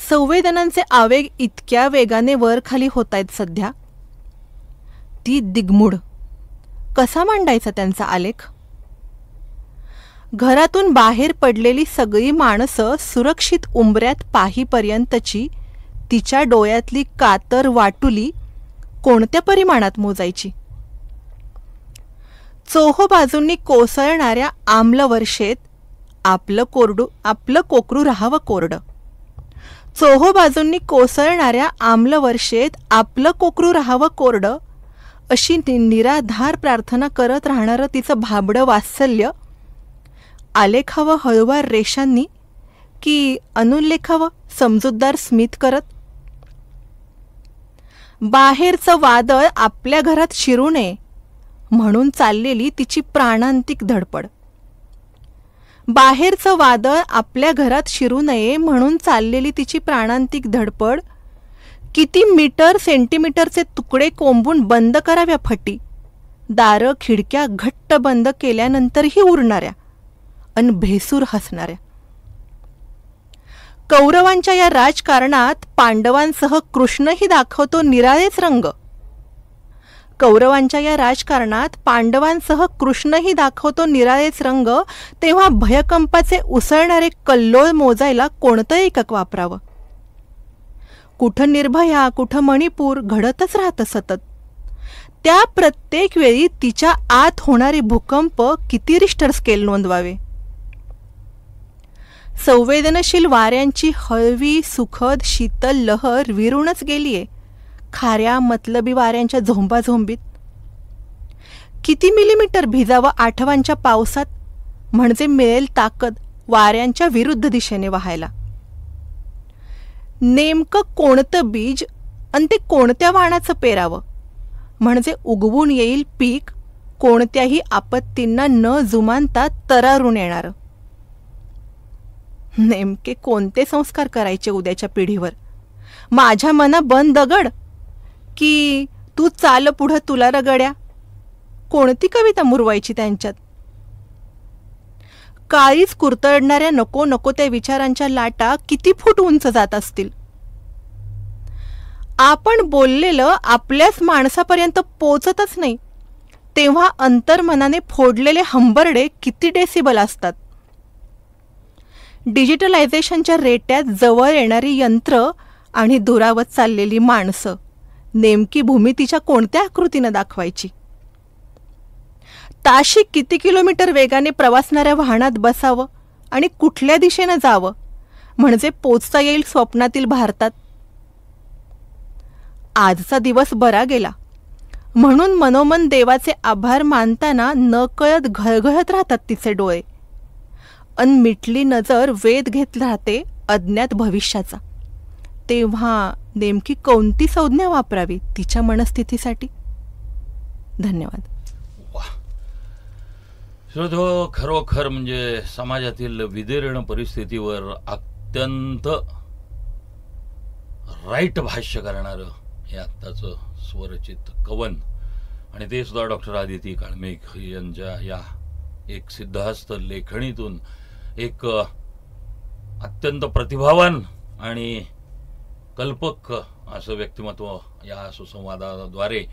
संवेदनांचे आवेग इतक्या वेगाने वर खाली होत आहेत सध्या. ती दिगमूढ कसा मांडायचा त्यांचा आलेख. घरातून बाहेर पडलेली सगळी माणसं सुरक्षित उंबऱ्यात पाहीपर्यंतची तिच्या डोळ्यातली कातर वाटुली कोणत्या परिमाणात मोजायची. चोहोबाजूंनी कोसळणाऱ्या आम्लवर्षेत आपलं कोकरू राहावं कोरडं. चोहोबाजूंनी कोसळणाऱ्या आम्लवर्षेत आपलं कोकरू राहावं कोरडं अशी निराधार प्रार्थना करत राहणारं तिचं भाबडं वात्सल्य आलेखावं हळूवार रेषांनी की अनुल्लेखावं समजूतदार स्मित करत. बाहेरचं वादळ आपल्या घरात शिरू नये म्हणून चाललेली तिची प्राणांतिक धडपड. बाहेरचं वादळ आपल्या घरात शिरू नये म्हणून चाललेली तिची प्राणांतिक धडपड. किती मीटर सेंटीमीटरचे तुकडे कोंबून बंद कराव्या फटी. दारं खिडक्या घट्ट बंद केल्यानंतरही उरणाऱ्या अन भेसूर हसणाऱ्या. कौरवांच्या या राजकारणात पांडवांसह कृष्णही दाखवतो निराळेच रंग. कौरवांच्या या राजकारणात पांडवांसह कृष्णही दाखवतो निराळेच रंग. तेव्हा भयकंपाचे उसळणारे कल्लोळ मोजायला कोणतं एकक वापरावं. कुठं निर्भया कुठं मणिपूर घडतच राहतं सतत. त्या प्रत्येक वेळी तिच्या आत होणारे भूकंप किती रिश्टर स्केल नोंदवावे. संवेदनशील वाऱ्यांची हळवी सुखद शीतल लहर विरूनच गेलीये खाऱ्या मतलबी वाऱ्यांच्या झोंबाझोंबीत. किती मिलीमीटर भिजावं आठवांच्या पावसात म्हणजे मिळेल ताकद वाऱ्यांच्या विरुद्ध दिशेने वाहायला. नेमकं कोणतं बीज आणि ते कोणत्या वाणाचं पेरावं म्हणजे उगवून येईल पीक कोणत्याही आपत्तींना न जुमानता तरारून येणारं. नेमके कोणते संस्कार करायचे उद्याच्या पिढीवर. माझ्या मना बंद दगड की तू चाल पुढं तुला रगड्या. कोणती कविता मुरवायची त्यांच्यात. काळीच कुरतडणाऱ्या नको नको त्या विचारांच्या लाटा किती फूट उंच जात असतील. आपण बोललेलं आपल्याच माणसापर्यंत पोचतच नाही तेव्हा अंतर्मनाने फोडलेले हंबरडे किती डेसिबल असतात. डिजिटलायझेशनच्या रेट्यात जवळ येणारी यंत्र आणि दुरावत चाललेली माणसं नेमकी भूमितीच्या कोणत्या आकृतीनं दाखवायची. ताशी किती किलोमीटर वेगाने प्रवासणाऱ्या वाहनात बसावं आणि कुठल्या दिशेनं जावं म्हणजे पोचता येईल स्वप्नातील भारतात. आजचा दिवस बरा गेला म्हणून मनोमन देवाचे आभार मानताना नकळत घळघळत राहतात तिचे डोळे. अन मिटली नजर वेध घेत राहते अज्ञात भविष्याचा. तेव्हा नेमकी कोणती संज्ञा वापरावी तिच्या मनस्थितीसाठी. धन्यवाद. श्रोतो, खरोखर म्हणजे समाजातील विदीर्ण परिस्थितीवर अत्यंत राईट भाष्य करणारं हे आत्ताचं स्वरचित कवन आणि ते सुद्धा डॉक्टर आदिती काळमेघ यांच्या या एक सिद्धहस्त लेखणीतून एक अत्यंत प्रतिभावान आणि कल्पक असं व्यक्तिमत्व या सुसंवादाद्वारे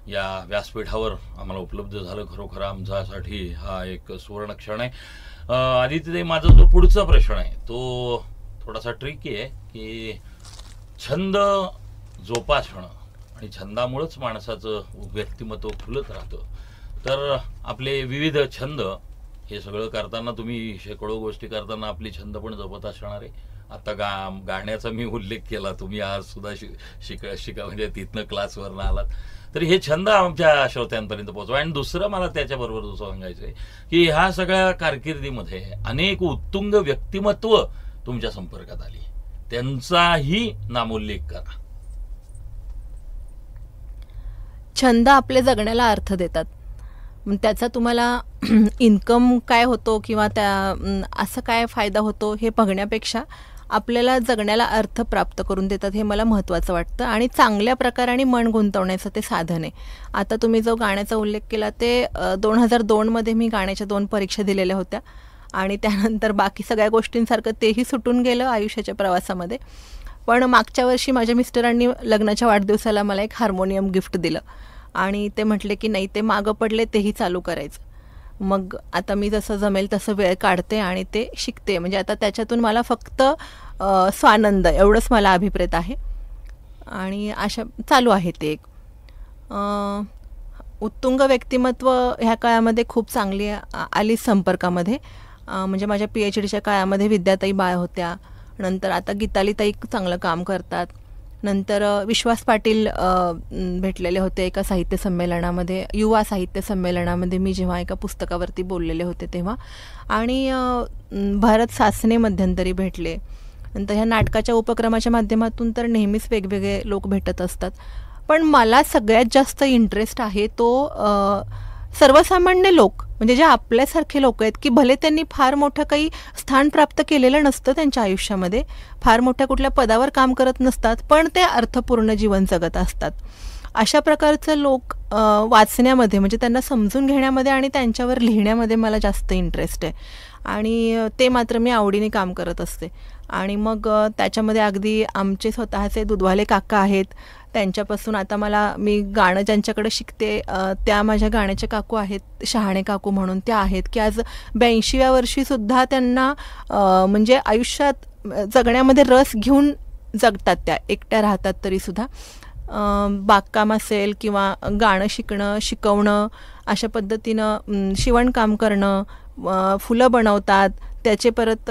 या व्यासपीठावर आम्हाला उपलब्ध झालं. खरोखर आमच्यासाठी हा एक सुवर्ण क्षण आहे. आदित्यताई, माझा जो पुढचा प्रश्न आहे तो थोडासा ट्रिकी आहे की छंद जोपासणं आणि छंदामुळंच माणसाचं व्यक्तिमत्व खुलत राहतं. तर आपले विविध छंद हे सगळं करताना तुम्ही शेकडो गोष्टी करताना आपली छंद पण जपत असणार आहे. आता गाण्याचा मी उल्लेख केला, तुम्ही आज सुद्धा शिका म्हणजे तिथनं क्लासवरनं आलात. तर हे छंद आमच्या श्रोत्यांपर्यंत पोहोचवा. आणि दुसरं मला त्याच्याबरोबर दुसरं सांगायचं आहे की ह्या सगळ्या कारकिर्दीमध्ये अनेक उत्तुंग व्यक्तिमत्व तुमच्या संपर्कात आली, त्यांचाही नामोल्लेख करा. छंद आपले जगण्याला अर्थ देतात. मग त्याचा तुम्हाला इन्कम काय होतो किंवा असं काय फायदा होतो हे बघण्यापेक्षा आपल्याला जगण्याला अर्थ प्राप्त करून देतात, हे मला महत्त्वाचं वाटतं. आणि चांगल्या प्रकाराने मन गुंतवण्याचं ते साधन आहे. आता तुम्ही जो गाण्याचा उल्लेख केला ते 2002मध्ये मी गाण्याच्या 2 परीक्षा दिलेल्या होत्या आणि त्यानंतर बाकी सगळ्या गोष्टींसारखं तेही सुटून गेलं आयुष्याच्या प्रवासामध्ये. पण मागच्या वर्षी माझ्या मिस्टरांनी लग्नाच्या वाढदिवसाला मला एक हार्मोनियम गिफ्ट दिलं आणि ते म्हटले की नाही, ते मागं पडले तेही चालू करायचं. मग आता मी जसं जमेल तसं वेळ काढते आणि ते शिकते. म्हणजे आता त्याच्यातून मला फक्त स्वानंद एवढंच मला अभिप्रेत आहे आणि अशा चालू आहे ते एक. उत्तुंग व्यक्तिमत्व ह्या काळामध्ये खूप चांगली आली संपर्कामध्ये. म्हणजे माझ्या PhDच्या काळामध्ये विद्याताई बाळ होत्या, नंतर आता गीतालीताई चांगलं काम करतात, नंतर विश्वास पाटील भेटलेले होते एका साहित्य संमेलनामध्ये, युवा साहित्य संमेलनामध्ये मी जेव्हा एका पुस्तकावरती बोललेले होते तेव्हा, आणि भरत सासने मध्यंतरी भेटले. नंतर ह्या नाटकाच्या उपक्रमाच्या माध्यमातून तर नेहमीच वेगवेगळे लोक भेटत असतात. पण मला सगळ्यात जास्त इंटरेस्ट आहे तो सर्वसामान्य लोक, म्हणजे जे आपल्यासारखे लोक आहेत की भले त्यांनी फार मोठं काही स्थान प्राप्त केलेलं नसतं त्यांच्या आयुष्यामध्ये, फार मोठ्या कुठल्या पदावर काम करत नसतात, पण ते अर्थपूर्ण जीवन जगत असतात. अशा प्रकारचं लोक वाचण्यामध्ये, म्हणजे त्यांना समजून घेण्यामध्ये आणि त्यांच्यावर लिहिण्यामध्ये मला जास्त इंटरेस्ट आहे. आणि ते मात्र मी आवडीने काम करत असते. आणि मग त्याच्यामध्ये अगदी आमचे स्वतःचे दुधवाले काका आहेत, त्यांच्यापासून आता मी गाणं ज्यांच्याकडे शिकते त्या माझ्या गाण्याच्या काकू आहेत, शहाणे काकू म्हणून त्या आहेत, की आज 82व्या वर्षीसुद्धा त्यांना म्हणजे आयुष्यात जगण्यामध्ये रस घेऊन जगतात. त्या एकट्या राहतात तरीसुद्धा बागकाम असेल किंवा गाणं शिकवणं, अशा पद्धतीनं शिवणकाम करणं, फुलं बनवतात, त्याचे परत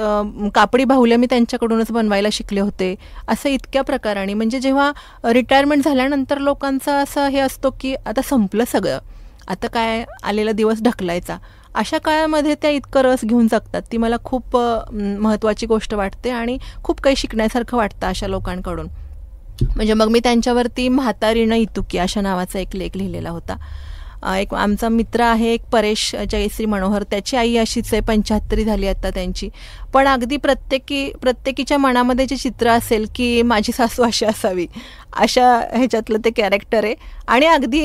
कापडी बाहुल्या मी त्यांच्याकडूनच बनवायला शिकले होते. असं इतक्या प्रकाराने, म्हणजे जेव्हा रिटायरमेंट झाल्यानंतर लोकांचं असं हे असतो की आता संपलं सगळं, आता काय आलेला दिवस ढकलायचा, अशा काळामध्ये त्या इतकं रस घेऊन जगतात. ती मला खूप महत्त्वाची गोष्ट वाटते आणि खूप काही शिकण्यासारखं वाटतं अशा लोकांकडून. म्हणजे मग मी त्यांच्यावरती म्हातारीनं इतुकी अशा नावाचा एक लेख लिहिलेला होता. एक आमचा मित्र आहे, एक परेश जयश्री मनोहर, त्याची आई अशीच आहे, 75 झाली आता त्यांची. पण अगदी प्रत्येकीच्या मनामध्ये जे चित्र असेल की माझी सासू अशी असावी, अशा ह्याच्यातलं ते कॅरेक्टर आहे. आणि अगदी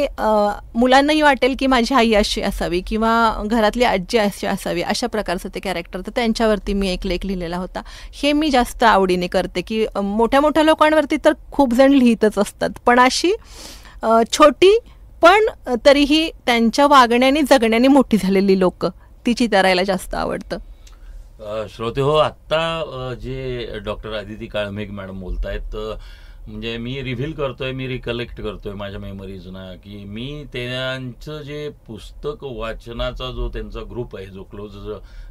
मुलांनाही वाटेल की माझी आई अशी असावी किंवा घरातली आजी अशी असावी, अशा प्रकारचं ते कॅरेक्टर. तर त्यांच्यावरती मी एक लेख लिहिलेला होता. हे मी जास्त आवडीने करते की मोठ्या मोठ्या लोकांवरती तर खूप जण लिहितच असतात, पण अशी छोटी पण तरीही त्यांच्या वागण्याने जगण्याने मोठी झालेली लोक, ती चितारायला जास्त आवडतं. श्रोते हो, आत्ता जे डॉक्टर आदिती काळमेघ मॅडम बोलतायत, म्हणजे मी रिव्हील करतोय, मी रिकलेक्ट करतोय माझ्या मेमरीजना की मी त्यांचं जे पुस्तक वाचनाचा जो त्यांचा ग्रुप आहे, जो क्लोज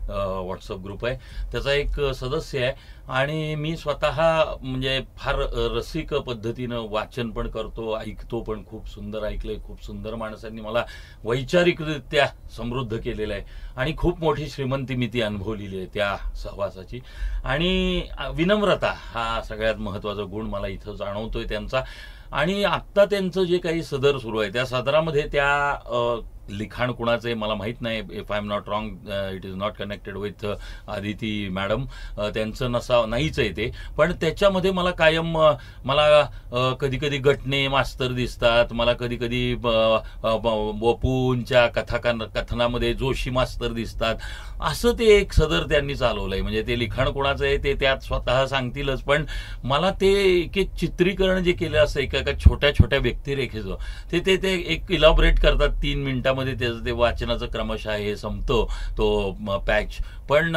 व्हॉट्सअप ग्रुप आहे, त्याचा एक सदस्य आहे. आणि मी स्वतः म्हणजे फार रसिक पद्धतीनं वाचन पण करतो, ऐकतो पण. खूप सुंदर ऐकलंय, खूप सुंदर माणसांनी मला वैचारिकरित्या समृद्ध केलेलं आहे आणि खूप मोठी श्रीमंती मी ती अनुभवलेली आहे त्या सहवासाची. आणि विनम्रता हा सगळ्यात महत्त्वाचा गुण मला इथं जाणवतोय त्यांचा. आणि आत्ता त्यांचं जे काही सदर सुरू आहे, त्या सदरामध्ये त्या लिखाण कुणाचे मला माहीत नाही, if I am not wrong, it is not connected with Aditi madam, त्यांचं नाहीच आहे ते. पण त्याच्यामध्ये मला कायम मला कधी कधी गटणे मास्तर दिसतात, मला कधी कधी वपूंच्या कथनामध्ये जोशी मास्तर दिसतात. असं ते एक सदर त्यांनी चालवलंय. म्हणजे ते लिखाण कोणाचं आहे ते त्यात स्वतः सांगतीलच, पण मला ते एक चित्रीकरण जे केलं असं एका छोट्या छोट्या व्यक्तिरेखेचं ते ते ते एक इलॉबरेट करतात 3 मिनिटामध्ये. त्याचं ते वाचनाचं क्रमशः हे संपतो तो पॅच. पण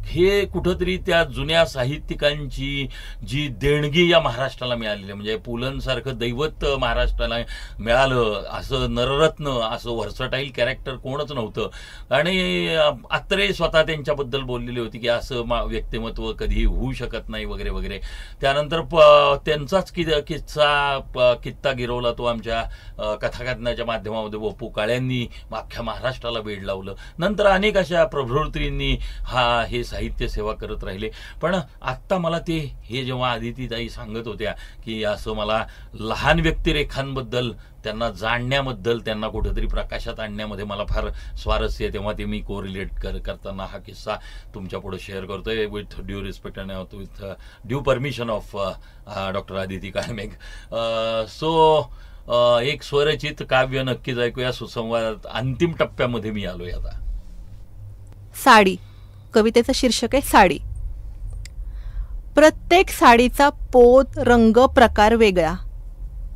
हे कुठंतरी त्या जुन्या साहित्यिकांची जी देणगी या महाराष्ट्राला मिळालेली आहे, म्हणजे पुलंसारखं दैवत महाराष्ट्राला मिळालं, असं नररत्न, असं व्हर्सटाईल कॅरेक्टर कोणच नव्हतं. आणि अत्रे स्वतः त्यांच्याबद्दल बोललेली होती की असं व्यक्तिमत्व कधीही होऊ शकत नाही वगैरे वगैरे. त्यानंतर त्यांचाच किस्सा गिरवला तो आमच्या कथाकथनाच्या माध्यमामध्ये वपू काळ्यांनी अख्ख्या महाराष्ट्राला वेड लावलं. नंतर अनेक अशा प्रभृतींनी हे साहित्य सेवा करत राहिले. पण आत्ता मला ते हे जेव्हा आदितीताई सांगत होत्या की असं मला लहान व्यक्तिरेखांबद्दल, त्यांना जाणण्याबद्दल, त्यांना कुठेतरी प्रकाशात आणण्यामध्ये मला फार स्वारस्य आहे, तेव्हा ते मी कोरिलेट करताना हा किस्सा तुमच्या पुढे शेअर करतोय with due respect and with due permission of doctor Aditi Kalmegh. So एक स्वरचित काव्य नक्कीच ऐकूया सुसंवादात. अंतिम टप्प्यामध्ये मी आलोय आता. साडी. कवितेचं शीर्षक आहे साडी. प्रत्येक साडीचा पोत, रंग, प्रकार वेगळा,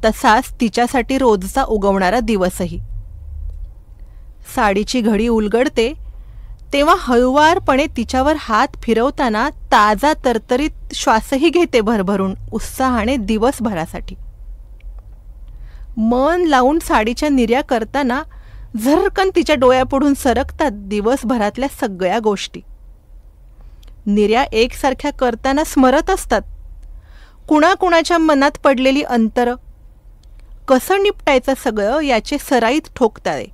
तसाच तिच्यासाठी रोजचा उगवणारा दिवसही. साडीची घडी उलगडते तेव्हा हळुवारपणे तिच्यावर हात फिरवताना ताजा तरतरीत श्वासही घेते भरभरून, उत्साहाने दिवसभरासाठी. मन लावून साडीच्या निर्या करताना झरकन तिच्या डोळ्यापुढून सरकतात दिवसभरातल्या सगळ्या गोष्टी. निर्या एकसारख्या करताना स्मरत असतात कुणाकुणाच्या मनात पडलेली अंतरं. कसं निपटायचं सगळं याचे सराईत ठोकताळे,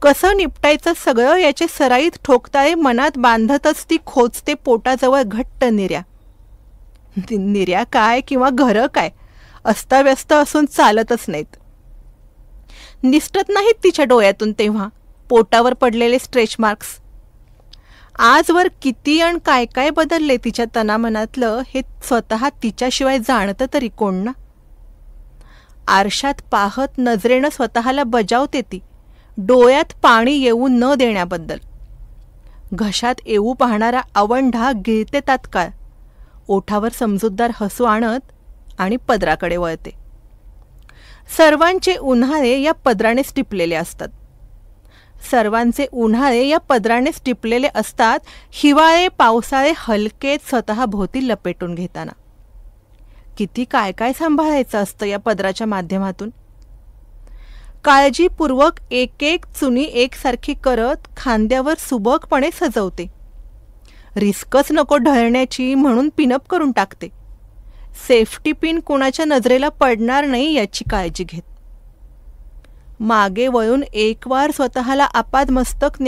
कसं निपटायचं सगळं याचे सराईत ठोकताळे मनात बांधतच ती खोचते पोटाजवळ घट्ट निर्या. निर्या काय किंवा घरं काय अस्ताव्यस्त असून चालतच नाहीत. निसटत नाहीत तिच्या डोळ्यातून तेव्हा पोटावर पडलेले स्ट्रेच मार्क्स. आजवर किती आणि काय काय बदलले तिच्या तनामनातलं हे स्वतः तिच्याशिवाय जाणतं तरी कोण ना. आरशात पाहत नजरेनं स्वतःला बजावते ती डोळ्यात पाणी येऊ न देण्याबद्दल. घशात येऊ पाहणारा आवंढा गिळते तात्काळ, ओठावर समजूतदार हसू आणत आणि पदराकडे वळते. सर्वांचे उन्हाळे या पदराने टिपलेले असतात. सर्वांचे उन्हाळे या पदराने टिपलेले असतात, हिवाळे पावसाळे हलकेच स्वतः भोवती लपेटून घेताना. किती काय काय सांभाळायचं असतं या पदराच्या माध्यमातून. काळजीपूर्वक एक एक चुनी एकसारखी करत खांद्यावर सुबकपणे सजवते. रिस्कच नको ढळण्याची म्हणून पिनअप करून टाकते. सेफ्टी पिन कोणाच्या नजरेला पडणार नाही याची काळजी घेत. मागे वळून एकवार स्वतःला आपादमस्तक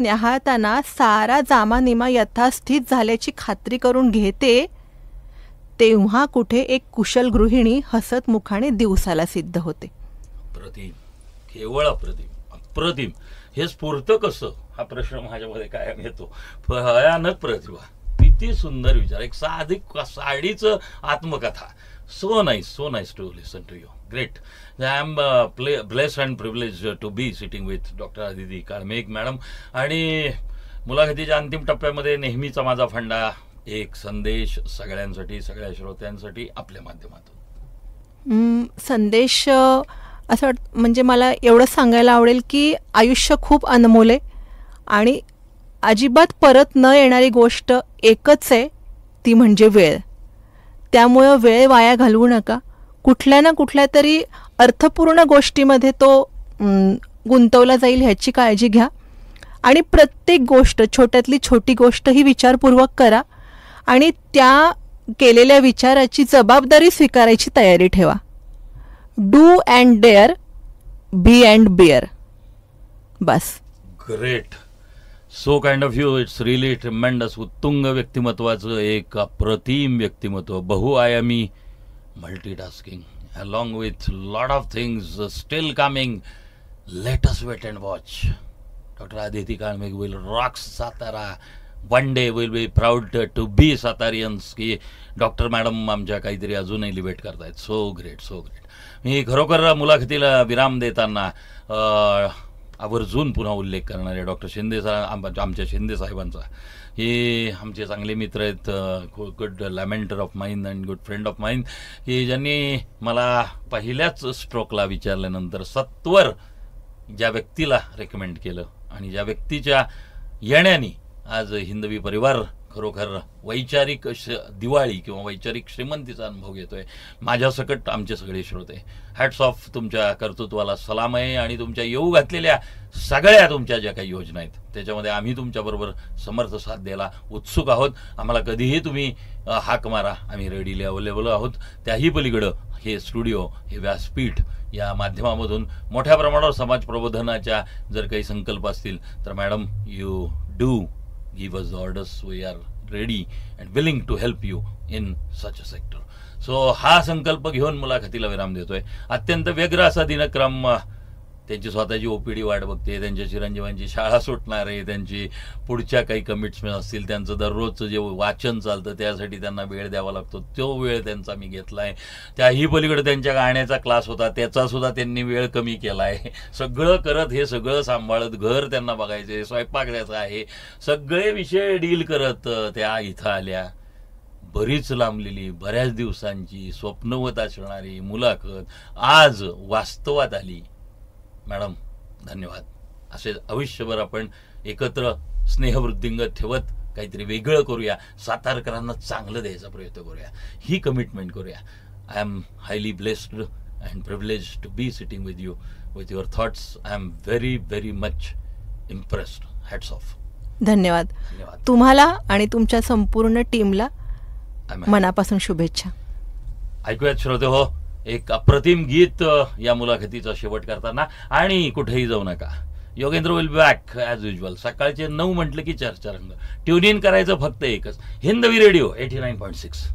न्याहाळताना सारा जामानिमा यथास्थित झाल्याची खात्री करून घेते. तेव्हा कुठे एक कुशल गृहिणी हसत मुखाने दिवसाला सिद्ध होते. अप्रतिम, केवळ अप्रतिम, अप्रतिम. हे स्फूर्त कसं हा प्रश्न माझ्यामध्ये कायम येतो. भयानक प्रतिभा, किती सुंदर विचार. एक साडीचं आत्मकथा. So nice to listen to you. Great. I am blessed and privilege to be sitting with doctor Aditi Kalmegh madam. आणि मुलाखतीच्या अंतिम टप्प्यामध्ये नेहमीचा माझा फंडा, एक संदेश सगळ्यांसाठी, सगळ्या श्रोत्यांसाठी आपल्या माध्यमातून. संदेश असं म्हणजे मला एवढंच सांगायला आवडेल की आयुष्य खूप अनमोल आहे आणि अजिबात परत न येणारी गोष्ट एकच आहे, ती म्हणजे वेळ. त्यामुळं वेळ वाया घालवू नका. कुठल्या ना कुठल्या तरी अर्थपूर्ण गोष्टीमध्ये तो गुंतवला जाईल ह्याची काळजी घ्या. आणि प्रत्येक गोष्ट, छोट्यातली छोटी गोष्ट ही विचारपूर्वक करा आणि त्या केलेल्या विचाराची जबाबदारी स्वीकारायची तयारी ठेवा. Do and dare, be and bear. बस. Great. So kind of you. It's really tremendous. उत्तुंग व्यक्तिमत्वाचं एक अप्रतिम व्यक्तिमत्व, बहुआयामी multitasking, along with lot of things still coming. Let us wait and watch. Dr. Aditi Kalmeg will rock Satara. One day we'll be proud to be Satarians. की doctor madam आमच्या काहीतरी अजून एलिव्हेट करतायत. So great, so great. मी खरोखर मुलाखतीला विराम देताना आवर्जून पुन्हा उल्लेख करणार आहे डॉक्टर शिंदे आमच्या शिंदे साहेबांचा. हे आमचे चांगले मित्र आहेत, good lamenter of mind and good friend of mind, की ज्यांनी मला पहिल्याच स्ट्रोकला विचारल्यानंतर सत्वर ज्या व्यक्तीला रेकमेंड केलं आणि ज्या व्यक्तीच्या येण्याने आज हिंदवी परिवार खरोखर वैचारिक दिवाळी किंवा वैचारिक श्रीमंतीचा अनुभव घेतोय. माझ्यासकट आमचे सगळे श्रोते, हॅट्स ऑफ. तुमच्या कर्तृत्वाला सलाम आहे आणि तुमच्या येऊ घातलेल्या सगळ्या तुमच्या ज्या काही योजना आहेत त्याच्यामध्ये आम्ही तुमच्याबरोबर समर्थ साथ द्यायला उत्सुक आहोत. आम्हाला कधीही तुम्ही हाक मारा, आम्ही रेडीली अवेलेबल आहोत. त्याही पलीकडं हे स्टुडिओ, हे व्यासपीठ या माध्यमामधून मोठ्या प्रमाणावर समाज प्रबोधनाच्या जर काही संकल्प असतील तर madam you do give us the orders. We are ready and willing to help you in such a sector. So हा संकल्प घेऊन मुलाखतीला विराम देतोय. अत्यंत व्यग्र असा दिनक्रम. त्यांची स्वतःची ओपीडी वाट बघते, त्यांच्या चिरंजीवांची शाळा सुटणार आहे, त्यांची पुढच्या काही कमिट्समेंट असतील, त्यांचं दररोजचं जे वाचन चालतं त्यासाठी त्यांना वेळ द्यावा लागतो. तो वेळ त्यांचा मी घेतला आहे. त्याही पलीकडे त्यांच्या गाण्याचा क्लास होता, त्याचासुद्धा त्यांनी वेळ कमी केला आहे. सगळं करत, हे सगळं सांभाळत, घर त्यांना बघायचे, स्वयंपाक त्याचा आहे, सगळे विषय डील करत त्या इथं आल्या. बरीच लांबलेली, बऱ्याच दिवसांची स्वप्नवत असणारी मुलाखत आज वास्तवात आली. मॅडम धन्यवाद. असे आयुष्यभर आपण एकत्र स्नेहवृद्धिंगत ठेवत काहीतरी वेगळं करूया, सातारकरांना चांगलं द्यायचा प्रयत्न करूया, ही कमिटमेंट करूया. I am highly blessed and privilege to be sitting with you, with your thoughts. I am very very much impressed. Hats off. धन्यवाद. धन्यवाद तुम्हाला आणि तुमच्या संपूर्ण टीमला मनापासून शुभेच्छा. ऐकूयात श्रोते हो एक अप्रतिम गीत या मुलाखतीचा शेवट करताना. आणि कुठेही जाऊ नका. Yogendra will be back as usual. सकाळचे 9 म्हटलं की चर्चा रंग. ट्यून इन करायचं फक्त एकच, हिंदवी रेडिओ 89.6.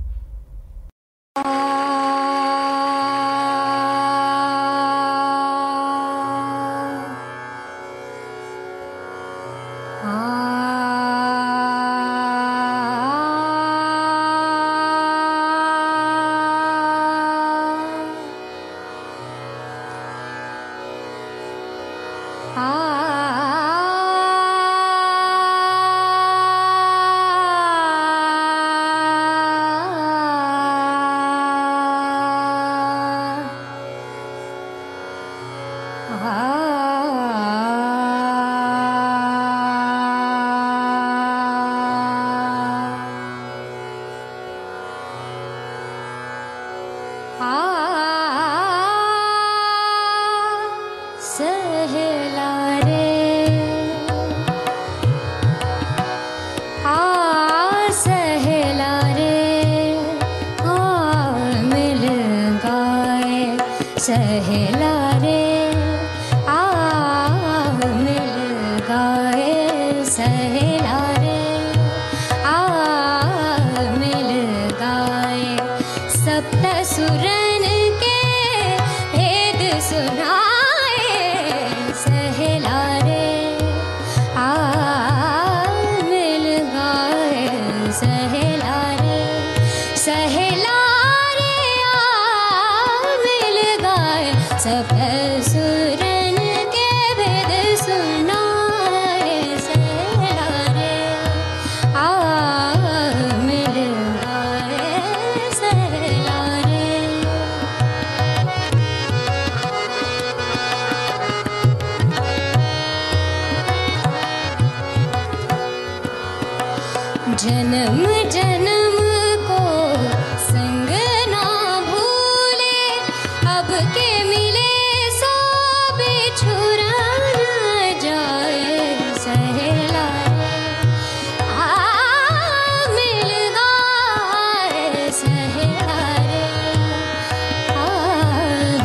सहला रे आ मिल गाए, सहला रे आ मिल गाए, सप्त सुरन के भेद सुनाए, सहला रे आ मिल गाए, सहला रे सहला सब सुरन के भेद सुनाए, सहला रे आ मिल गाए, सहला रे। जन्म जन्म को संग ना भूले, अब के मिले सो बिछुड़ा न जाए, सहला रे आ मिल गाए, सहला रे आ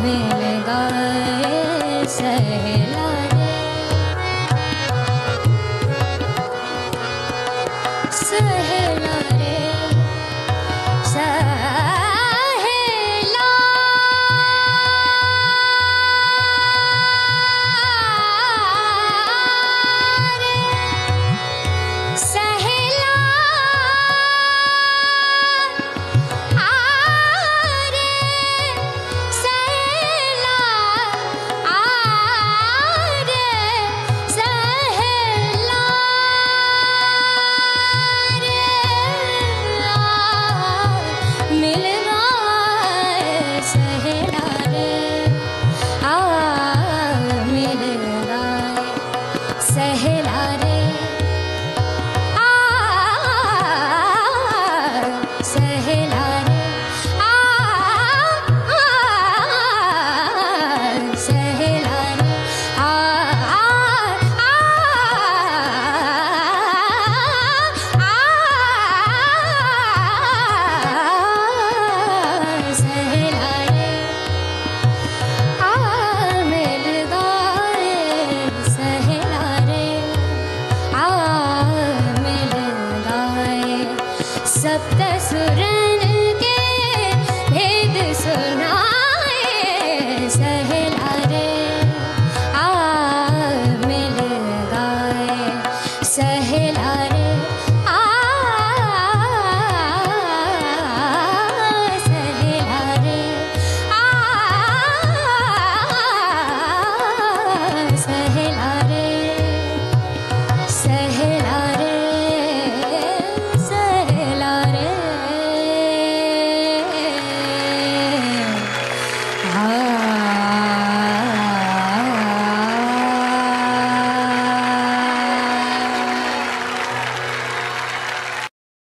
मिल गाए, सहला रे सहला